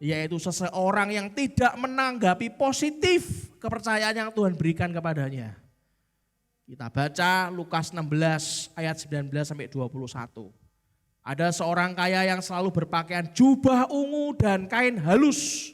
Yaitu seseorang yang tidak menanggapi positif kepercayaan yang Tuhan berikan kepadanya. Kita baca Lukas 16 ayat 19 sampai 21. Ada seorang kaya yang selalu berpakaian jubah ungu dan kain halus.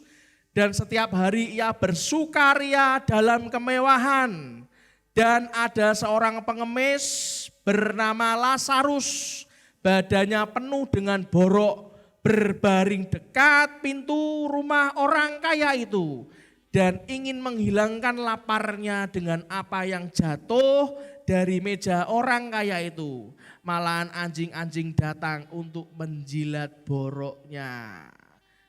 Dan setiap hari ia bersukaria dalam kemewahan. Dan ada seorang pengemis bernama Lazarus. Badannya penuh dengan borok, berbaring dekat pintu rumah orang kaya itu. Dan ingin menghilangkan laparnya dengan apa yang jatuh dari meja orang kaya itu. Malahan anjing-anjing datang untuk menjilat boroknya.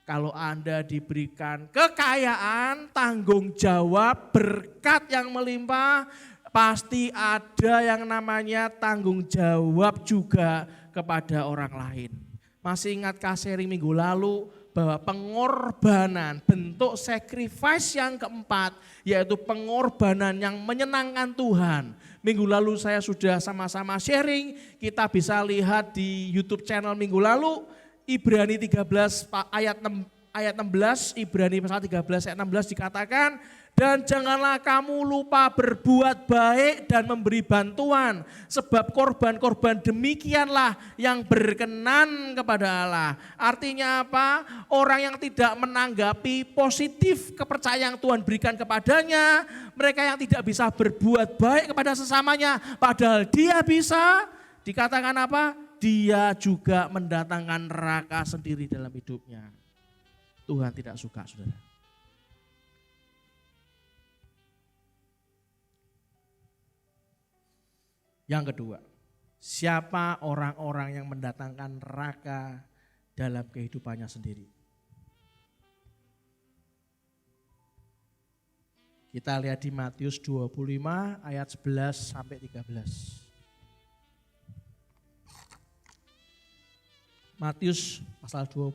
Kalau Anda diberikan kekayaan, tanggung jawab, berkat yang melimpah, pasti ada yang namanya tanggung jawab juga kepada orang lain. Masih ingatkah sharing minggu lalu bahwa pengorbanan, bentuk sacrifice yang keempat, yaitu pengorbanan yang menyenangkan Tuhan. Minggu lalu saya sudah sama-sama sharing, kita bisa lihat di YouTube channel minggu lalu, Ibrani 13 ayat 16, Ibrani pasal 13 ayat 16 dikatakan, dan janganlah kamu lupa berbuat baik dan memberi bantuan, sebab korban-korban demikianlah yang berkenan kepada Allah. Artinya apa? Orang yang tidak menanggapi positif kepercayaan yang Tuhan berikan kepadanya, mereka yang tidak bisa berbuat baik kepada sesamanya, padahal dia bisa, dikatakan apa? Dia juga mendatangkan neraka sendiri dalam hidupnya. Tuhan tidak suka, saudara. Yang kedua, siapa orang-orang yang mendatangkan neraka dalam kehidupannya sendiri? Kita lihat di Matius 25 ayat 11 sampai 13. Matius pasal 25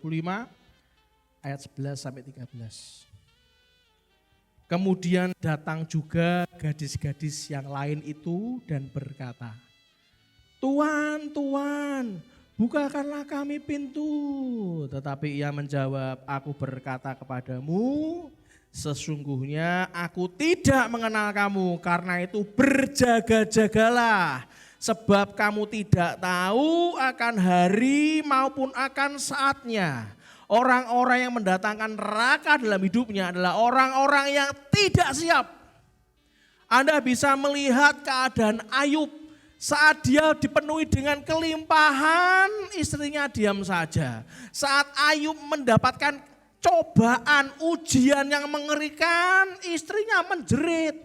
ayat 11 sampai 13. Kemudian datang juga gadis-gadis yang lain itu dan berkata, Tuhan, Tuhan, bukakanlah kami pintu. Tetapi ia menjawab, aku berkata kepadamu, sesungguhnya aku tidak mengenal kamu, karena itu berjaga-jagalah. Sebab kamu tidak tahu akan hari maupun akan saatnya. Orang-orang yang mendatangkan neraka dalam hidupnya adalah orang-orang yang tidak siap. Anda bisa melihat keadaan Ayub saat dia dipenuhi dengan kelimpahan, istrinya diam saja. Saat Ayub mendapatkan cobaan, ujian yang mengerikan, istrinya menjerit.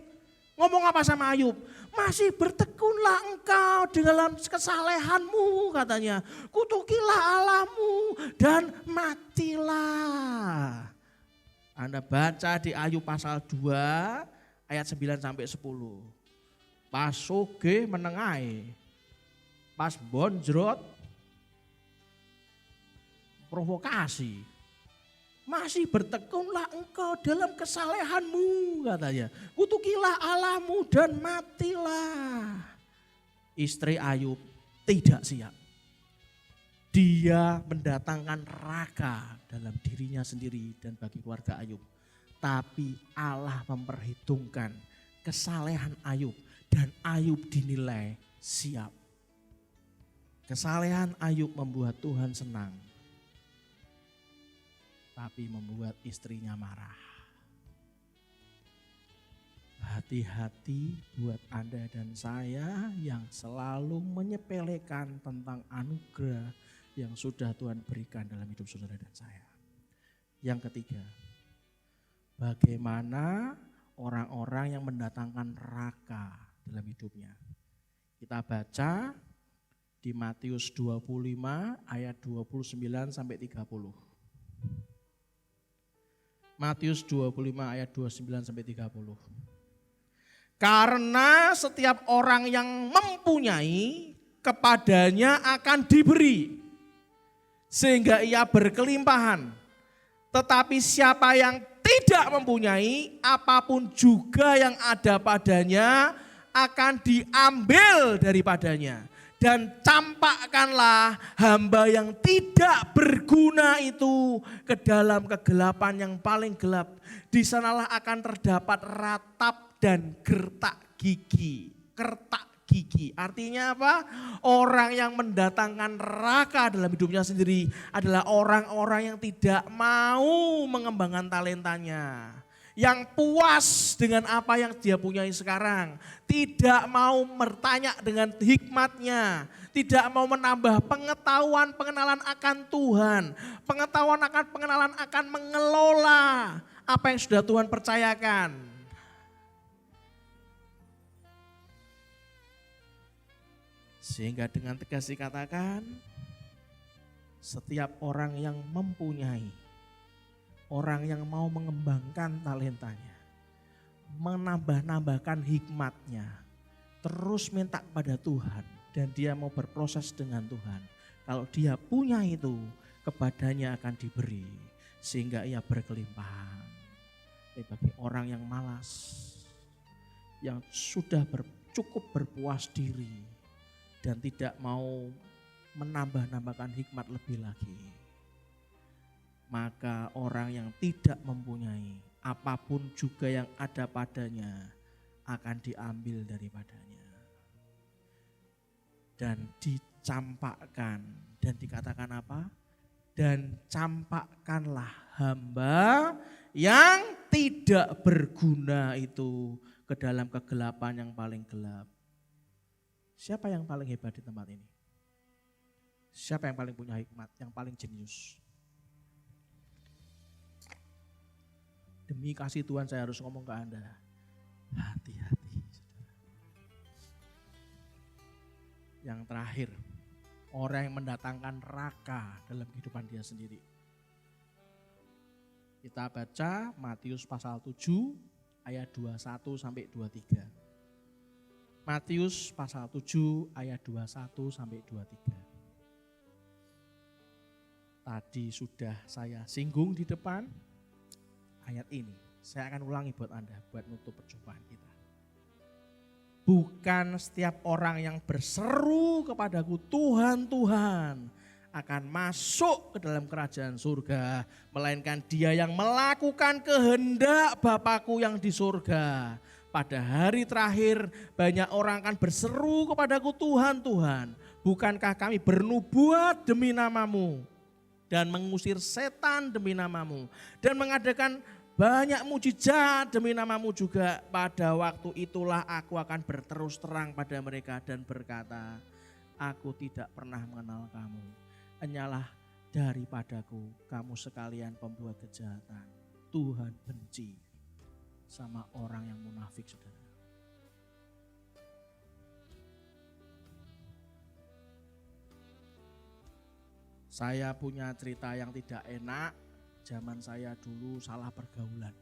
Ngomong apa sama Ayub? Masih bertekunlah engkau di dalam kesalehanmu, katanya. Kutukilah Allahmu dan matilah. Anda baca di Ayub pasal 2 ayat 9 sampai 10. Pas soge menengai, pas bonjrot provokasi. Masih bertekunlah engkau dalam kesalehanmu, katanya. Kutukilah Allahmu dan matilah. Istri Ayub tidak siap. Dia mendatangkan neraka dalam dirinya sendiri dan bagi keluarga Ayub. Tapi Allah memperhitungkan kesalehan Ayub dan Ayub dinilai siap. Kesalehan Ayub membuat Tuhan senang. Tapi membuat istrinya marah. Hati-hati buat Anda dan saya yang selalu menyepelekan tentang anugerah yang sudah Tuhan berikan dalam hidup saudara dan saya. Yang ketiga, bagaimana orang-orang yang mendatangkan neraka dalam hidupnya. Kita baca di Matius 25 ayat 29 sampai 30. Matius 25 ayat 29 sampai 30. Karena setiap orang yang mempunyai, kepadanya akan diberi, sehingga ia berkelimpahan. Tetapi siapa yang tidak mempunyai, apapun juga yang ada padanya akan diambil daripadanya. dan campakkanlah hamba yang tidak berguna itu ke dalam kegelapan yang paling gelap. Di sanalah akan terdapat ratap dan gertak gigi. Kertak gigi. Artinya apa? Orang yang mendatangkan neraka dalam hidupnya sendiri adalah orang-orang yang tidak mau mengembangkan talentanya. Yang puas dengan apa yang dia punyai sekarang. Tidak mau bertanya dengan hikmatnya. Tidak mau menambah pengetahuan, pengenalan akan Tuhan. Pengenalan akan mengelola apa yang sudah Tuhan percayakan. Sehingga dengan tegas dikatakan, setiap orang yang mempunyai, orang yang mau mengembangkan talentanya, menambah-nambahkan hikmatnya, terus minta kepada Tuhan dan dia mau berproses dengan Tuhan. Kalau dia punya itu, kepadanya akan diberi sehingga ia berkelimpahan. Tapi bagi orang yang malas, yang sudah cukup berpuas diri dan tidak mau menambah-nambahkan hikmat lebih lagi, maka orang yang tidak mempunyai apapun juga yang ada padanya akan diambil daripadanya dan dicampakkan. Dan dikatakan apa? Dan campakkanlah hamba yang tidak berguna itu ke dalam kegelapan yang paling gelap. Siapa yang paling hebat di tempat ini? Siapa yang paling punya hikmat, yang paling jenius? Demi kasih Tuhan saya harus ngomong ke Anda, hati-hati. Yang terakhir, orang yang mendatangkan neraka dalam kehidupan dia sendiri. Kita baca Matius pasal 7 ayat 21 sampai 23. Matius pasal 7 ayat 21 sampai 23. Tadi sudah saya singgung di depan ayat ini. Saya akan ulangi buat Anda, buat nutup perjumpaan kita. Bukan setiap orang yang berseru kepadaku Tuhan, Tuhan akan masuk ke dalam kerajaan surga, melainkan dia yang melakukan kehendak Bapakku yang di surga. Pada hari terakhir banyak orang akan berseru kepadaku Tuhan, Tuhan, bukankah kami bernubuat demi namamu dan mengusir setan demi namamu dan mengadakan banyak mujizat demi namamu juga. Pada waktu itulah aku akan berterus terang pada mereka dan berkata, aku tidak pernah mengenal kamu. Enyalah daripadaku kamu sekalian pembuat kejahatan. Tuhan benci sama orang yang munafik, saudara. Saya punya cerita yang tidak enak. Zaman saya dulu salah pergaulan.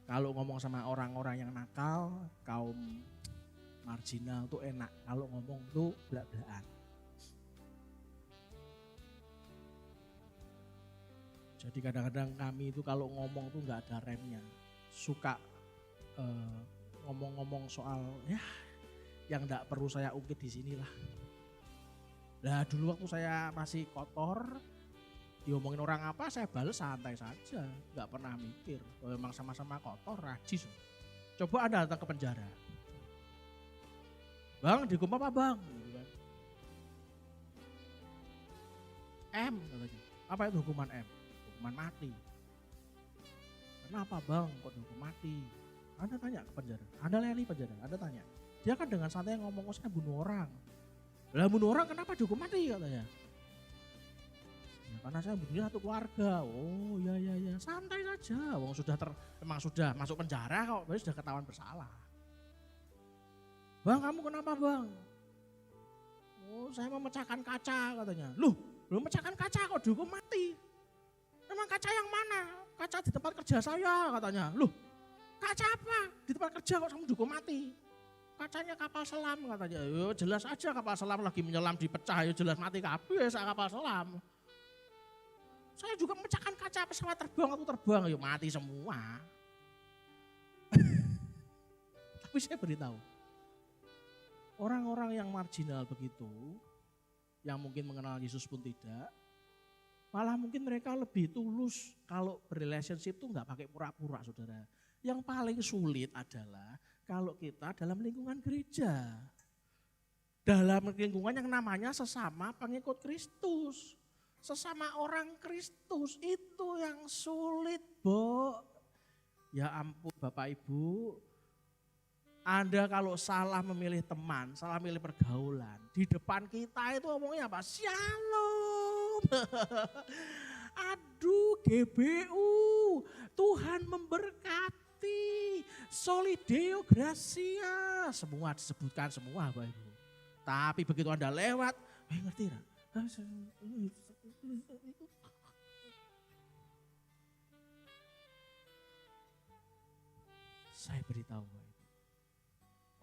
Kalau ngomong sama orang-orang yang nakal, kaum marginal tuh enak. Kalau ngomong tuh belak-belakan. Jadi kadang-kadang kami itu kalau ngomong tuh nggak ada remnya. Suka ngomong-ngomong soal ya yang nggak perlu saya ungkit di sinilah. Nah dulu waktu saya masih kotor, diomongin orang apa saya balas santai saja, nggak pernah mikir. Memang sama-sama kotor, rajis. Coba Anda datang ke penjara, bang dihukum apa bang? M katanya. Apa itu hukuman M? Hukuman mati. Kenapa bang kok dihukum mati? Anda tanya ke penjara, Anda leli penjara, Anda tanya. Dia kan dengan santai ngomong, saya bunuh orang. Lah bunuh orang kenapa dihukum mati katanya? Ya, karena saya bunuhnya satu keluarga. Oh ya, santai saja. Wong memang sudah masuk penjara kok, berarti sudah ketahuan bersalah. Bang kamu kenapa bang? Oh saya memecahkan kaca katanya. Loh belum memecahkan kaca kok dihukum mati? Emang kaca yang mana? Kaca di tempat kerja saya katanya. Loh kaca apa? Di tempat kerja kok kamu dihukum mati? Kacanya kapal selam katanya. Yo jelas aja kapal selam lagi menyelam dipecah, yo jelas mati kabeh sak kapal selam. Saya juga memecahkan kaca pesawat terbang, aku terbang, yo mati semua. Tapi saya beritahu, Orang-orang yang marginal begitu, yang mungkin mengenal Yesus pun tidak, malah mungkin mereka lebih tulus kalau berrelationship itu nggak pakai pura-pura, saudara. Yang paling sulit adalah kalau kita dalam lingkungan gereja. Dalam lingkungan yang namanya sesama pengikut Kristus. Sesama orang Kristus itu yang sulit, Bu. Ya ampun Bapak Ibu, Anda kalau salah memilih teman, salah memilih pergaulan, di depan kita itu ngomongnya apa? Shalom. Aduh GBU, Tuhan memberkati, Solideo Gracia, semua disebutkan semua Bapak Ibu. Tapi begitu Anda lewat, ngerti gak? Saya beritahu Bapak Ibu,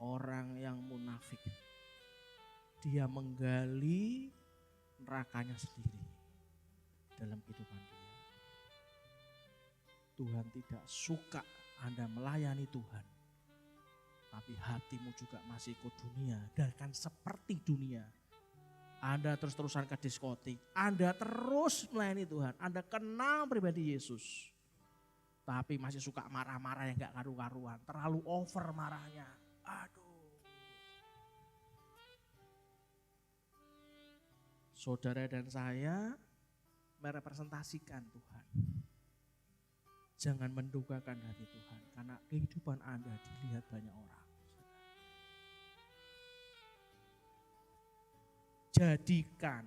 orang yang munafik, dia menggali nerakanya sendiri dalam kehidupan dia. Tuhan tidak suka Anda melayani Tuhan, tapi hatimu juga masih ikut dunia dan kan seperti dunia. Anda terus-terusan ke diskotik, Anda terus melayani Tuhan, Anda kenal pribadi Yesus. Tapi masih suka marah-marah yang gak karu-karuan, terlalu over marahnya. Aduh. Saudara dan saya merepresentasikan Tuhan. Jangan mendukakan hati Tuhan, karena kehidupan Anda dilihat banyak orang. Jadikan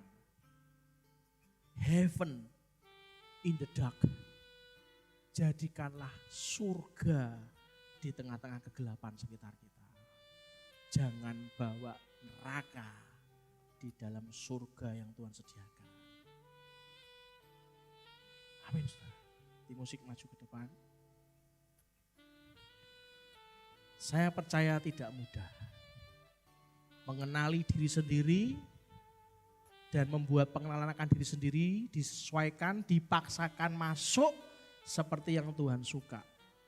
heaven in the dark. Jadikanlah surga di tengah-tengah kegelapan sekitar kita. Jangan bawa neraka di dalam surga yang Tuhan sediakan. Amin, saudara. Di musik maju ke depan. Saya percaya tidak mudah mengenali diri sendiri dan membuat pengenalan akan diri sendiri, disesuaikan, dipaksakan masuk seperti yang Tuhan suka.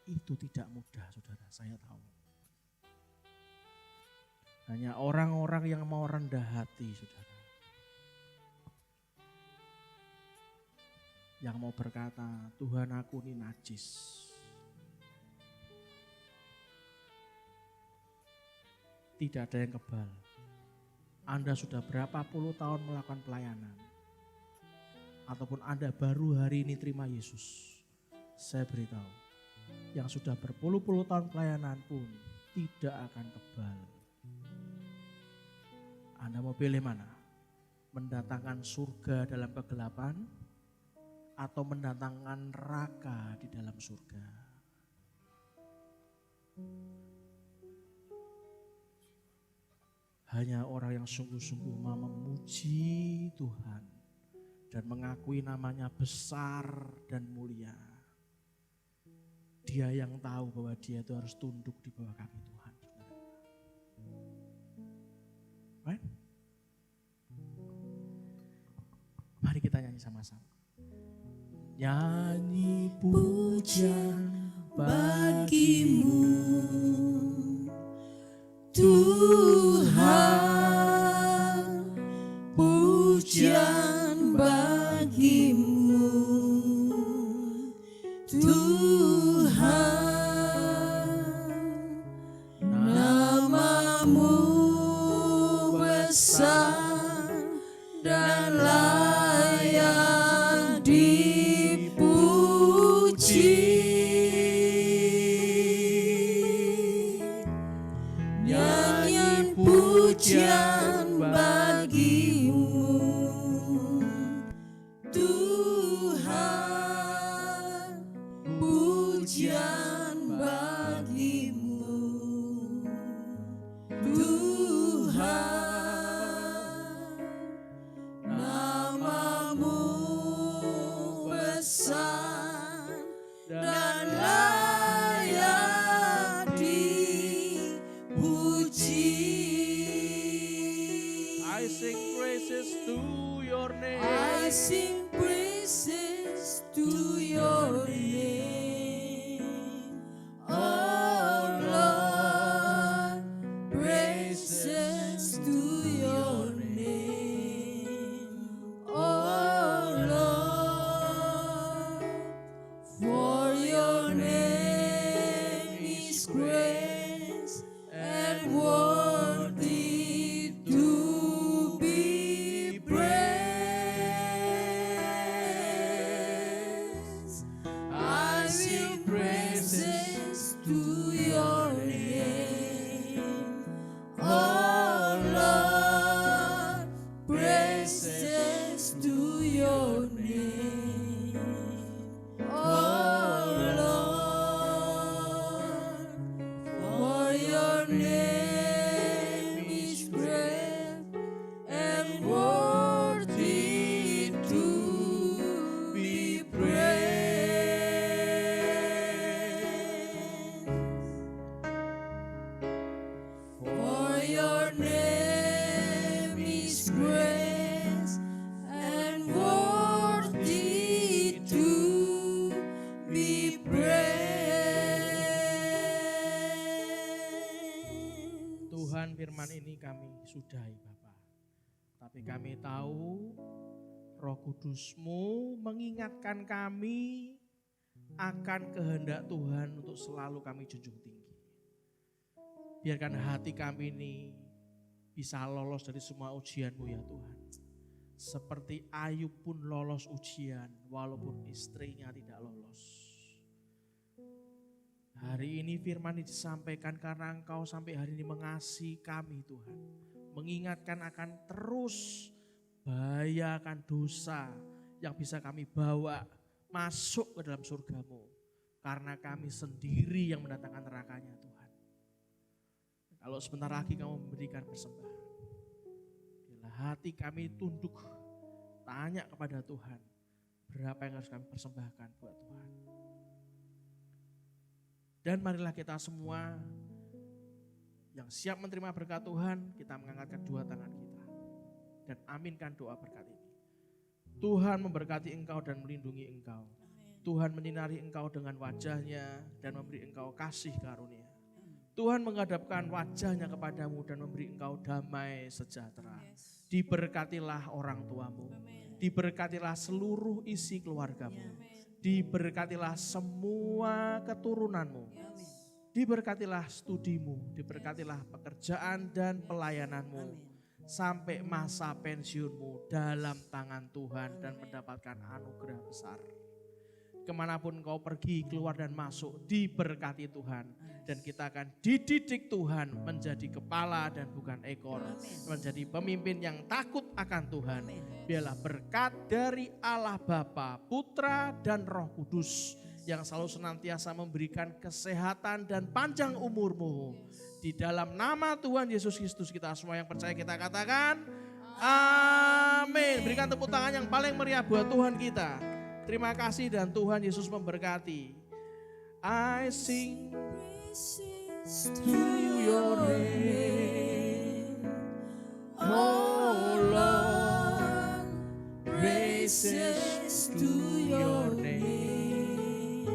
Itu tidak mudah, saudara, saya tahu. Hanya orang-orang yang mau rendah hati, saudara. Yang mau berkata, Tuhan aku ini najis. Tidak ada yang kebal. Anda sudah berapa puluh tahun melakukan pelayanan. Ataupun Anda baru hari ini terima Yesus. Saya beritahu, yang sudah berpuluh-puluh tahun pelayanan pun tidak akan kebal. Anda mau pilih mana? Mendatangkan surga dalam kegelapan atau mendatangkan neraka di dalam surga? Hanya orang yang sungguh-sungguh mau memuji Tuhan dan mengakui namanya besar dan mulia. Dia yang tahu bahwa dia itu harus tunduk di bawah kaki Tuhan. Right? Mari kita nyanyi sama-sama. Nyanyi pujian bagimu Tuhan, pujian bagimu Tuhan, namamu besar dan layak dipuji. Nyanyian pujian bagimu Tuhan, pujian bagimu Tuhan, namamu besar dan layak dipuji. I sing praises to your name. I sing praises to your name. Oh Lord, praises firman ini kami sudahi Bapa. Tapi kami tahu Roh Kudus-Mu mengingatkan kami akan kehendak Tuhan untuk selalu kami junjung tinggi. Biarkan hati kami ini bisa lolos dari semua ujian-Mu ya Tuhan. Seperti Ayub pun lolos ujian walaupun istrinya tidak lolos. Hari ini firman ini disampaikan karena Engkau sampai hari ini mengasihi kami Tuhan. Mengingatkan akan terus bahaya akan dosa yang bisa kami bawa masuk ke dalam surga-Mu. Karena kami sendiri yang mendatangkan nerakanya Tuhan. Kalau sebentar lagi kamu memberikan persembahan. Bila hati kami tunduk, tanya kepada Tuhan. Berapa yang harus kami persembahkan buat Tuhan. Dan marilah kita semua yang siap menerima berkat Tuhan, kita mengangkatkan dua tangan kita. Dan aminkan doa berkat ini. Tuhan memberkati engkau dan melindungi engkau. Tuhan menyinari engkau dengan wajahnya dan memberi engkau kasih karunia. Tuhan menghadapkan wajahnya kepadamu dan memberi engkau damai sejahtera. Diberkatilah orang tuamu. Diberkatilah seluruh isi keluargamu. Diberkatilah semua keturunanmu. Diberkatilah studimu. Diberkatilah pekerjaan dan pelayananmu. Sampai masa pensiunmu dalam tangan Tuhan dan mendapatkan anugerah besar. Kemanapun kau pergi, keluar dan masuk, diberkati Tuhan. Dan kita akan dididik Tuhan menjadi kepala dan bukan ekor. Menjadi pemimpin yang takut akan Tuhan. Biarlah berkat dari Allah Bapa, Putra dan Roh Kudus. Yang selalu senantiasa memberikan kesehatan dan panjang umurmu. Di dalam nama Tuhan Yesus Kristus kita semua yang percaya kita katakan amin. Berikan tepuk tangan yang paling meriah buat Tuhan kita. Terima kasih dan Tuhan Yesus memberkati. I sing to your name, oh Lord, praises to your name,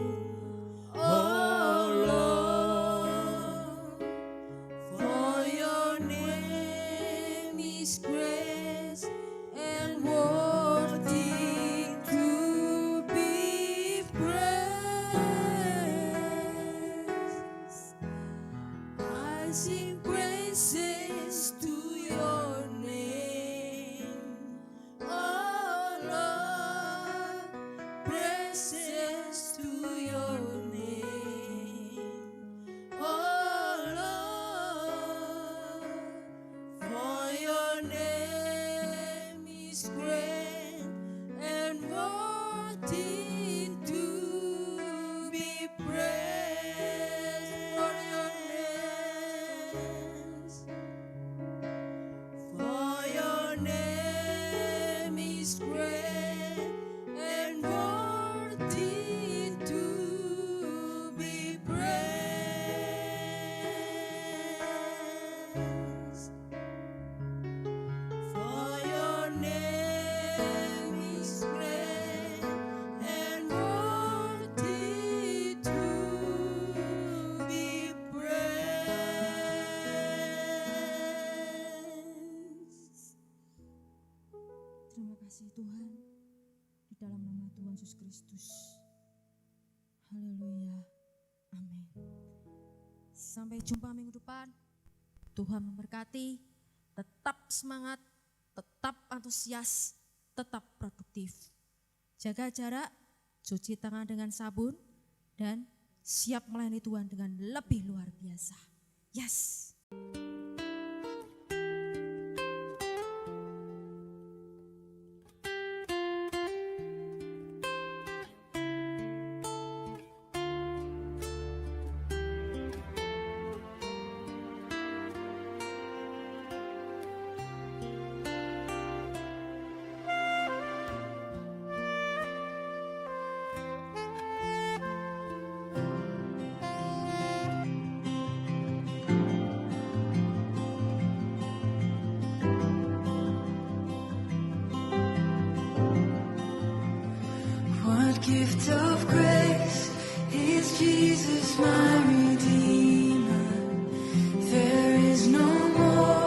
oh Lord, For your name is grace and worthy to be praised. I sing praises to your name, oh Lord, praises to your name, oh Lord, for your name is great and worthy to be praised. For your name is great and worthy to be praised. For your name is great and worthy to be praised. Terima kasih Tuhan, di dalam nama Tuhan Yesus Kristus. Haleluya, amin. Sampai jumpa minggu depan. Tuhan memberkati. Tetap semangat, tetap antusias, tetap produktif. Jaga jarak, cuci tangan dengan sabun, dan siap melayani Tuhan dengan lebih luar biasa. Yes. What gift of grace is Jesus my Redeemer? There is no more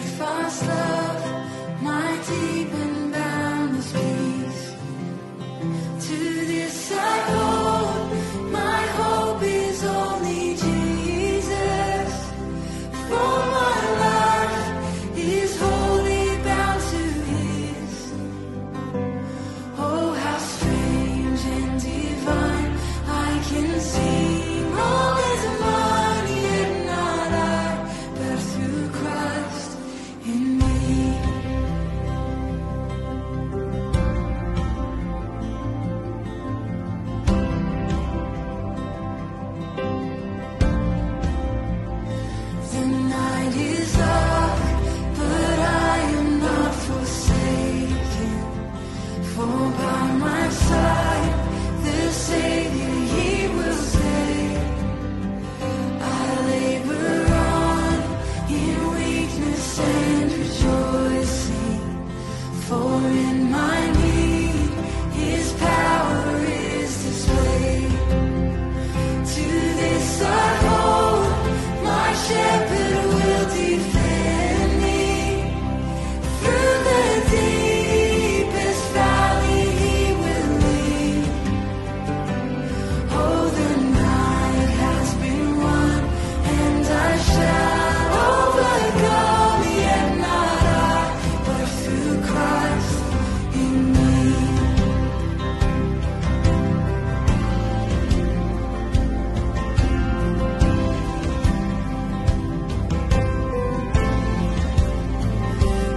steadfast love, my deep and boundless peace. To this I hold, my hope is only Jesus. For my life is wholly bound to His. Oh, how strange and divine, I can sing all is mine, yet not I, but through Christ in me. The night is dark, but I am not forsaken. For by my side, the Savior, He will stay. I labor on in weakness and rejoicing. For in my need, His power is displayed. To this I hold, my shepherd will defend me. Through the deepest valley He will lead. Oh, the night has been won, and I shall overcome, yet not I, but through Christ in me.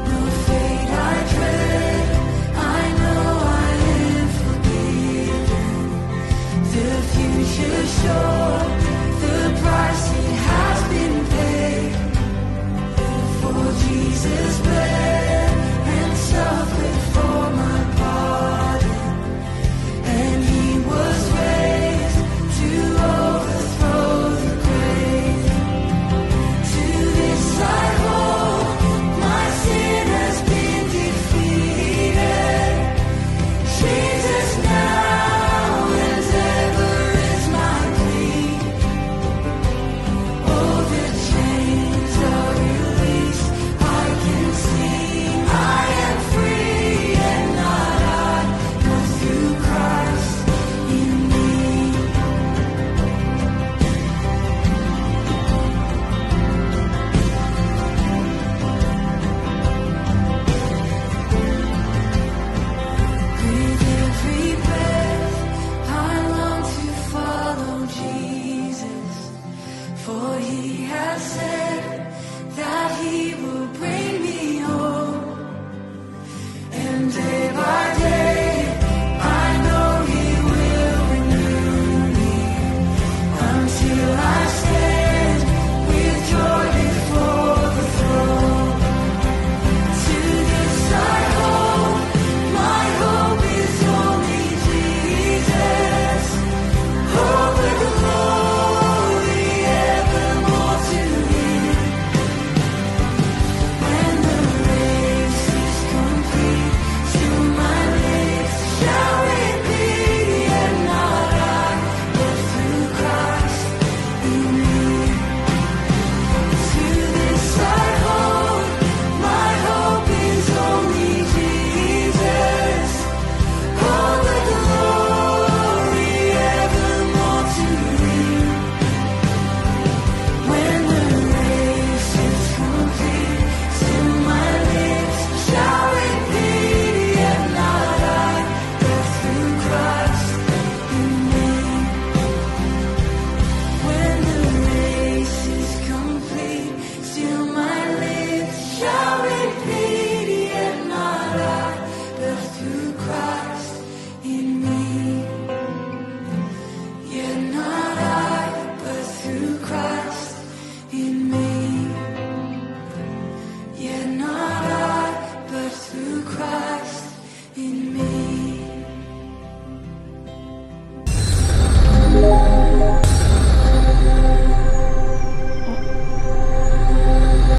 No fate I dread, I know I am forgiven. The future sure, the price it has been paid. For Jesus bled and suffered for my pardon, and He was raised to overthrow the grave. To this I hold, my sin has been defeated. Jesus now and ever is my plea. Oh, the chains are released, I can sing, I am free, and not I, but through Christ in me. With every breath, I long to follow Jesus, for He has said that He will bring me home, and day by day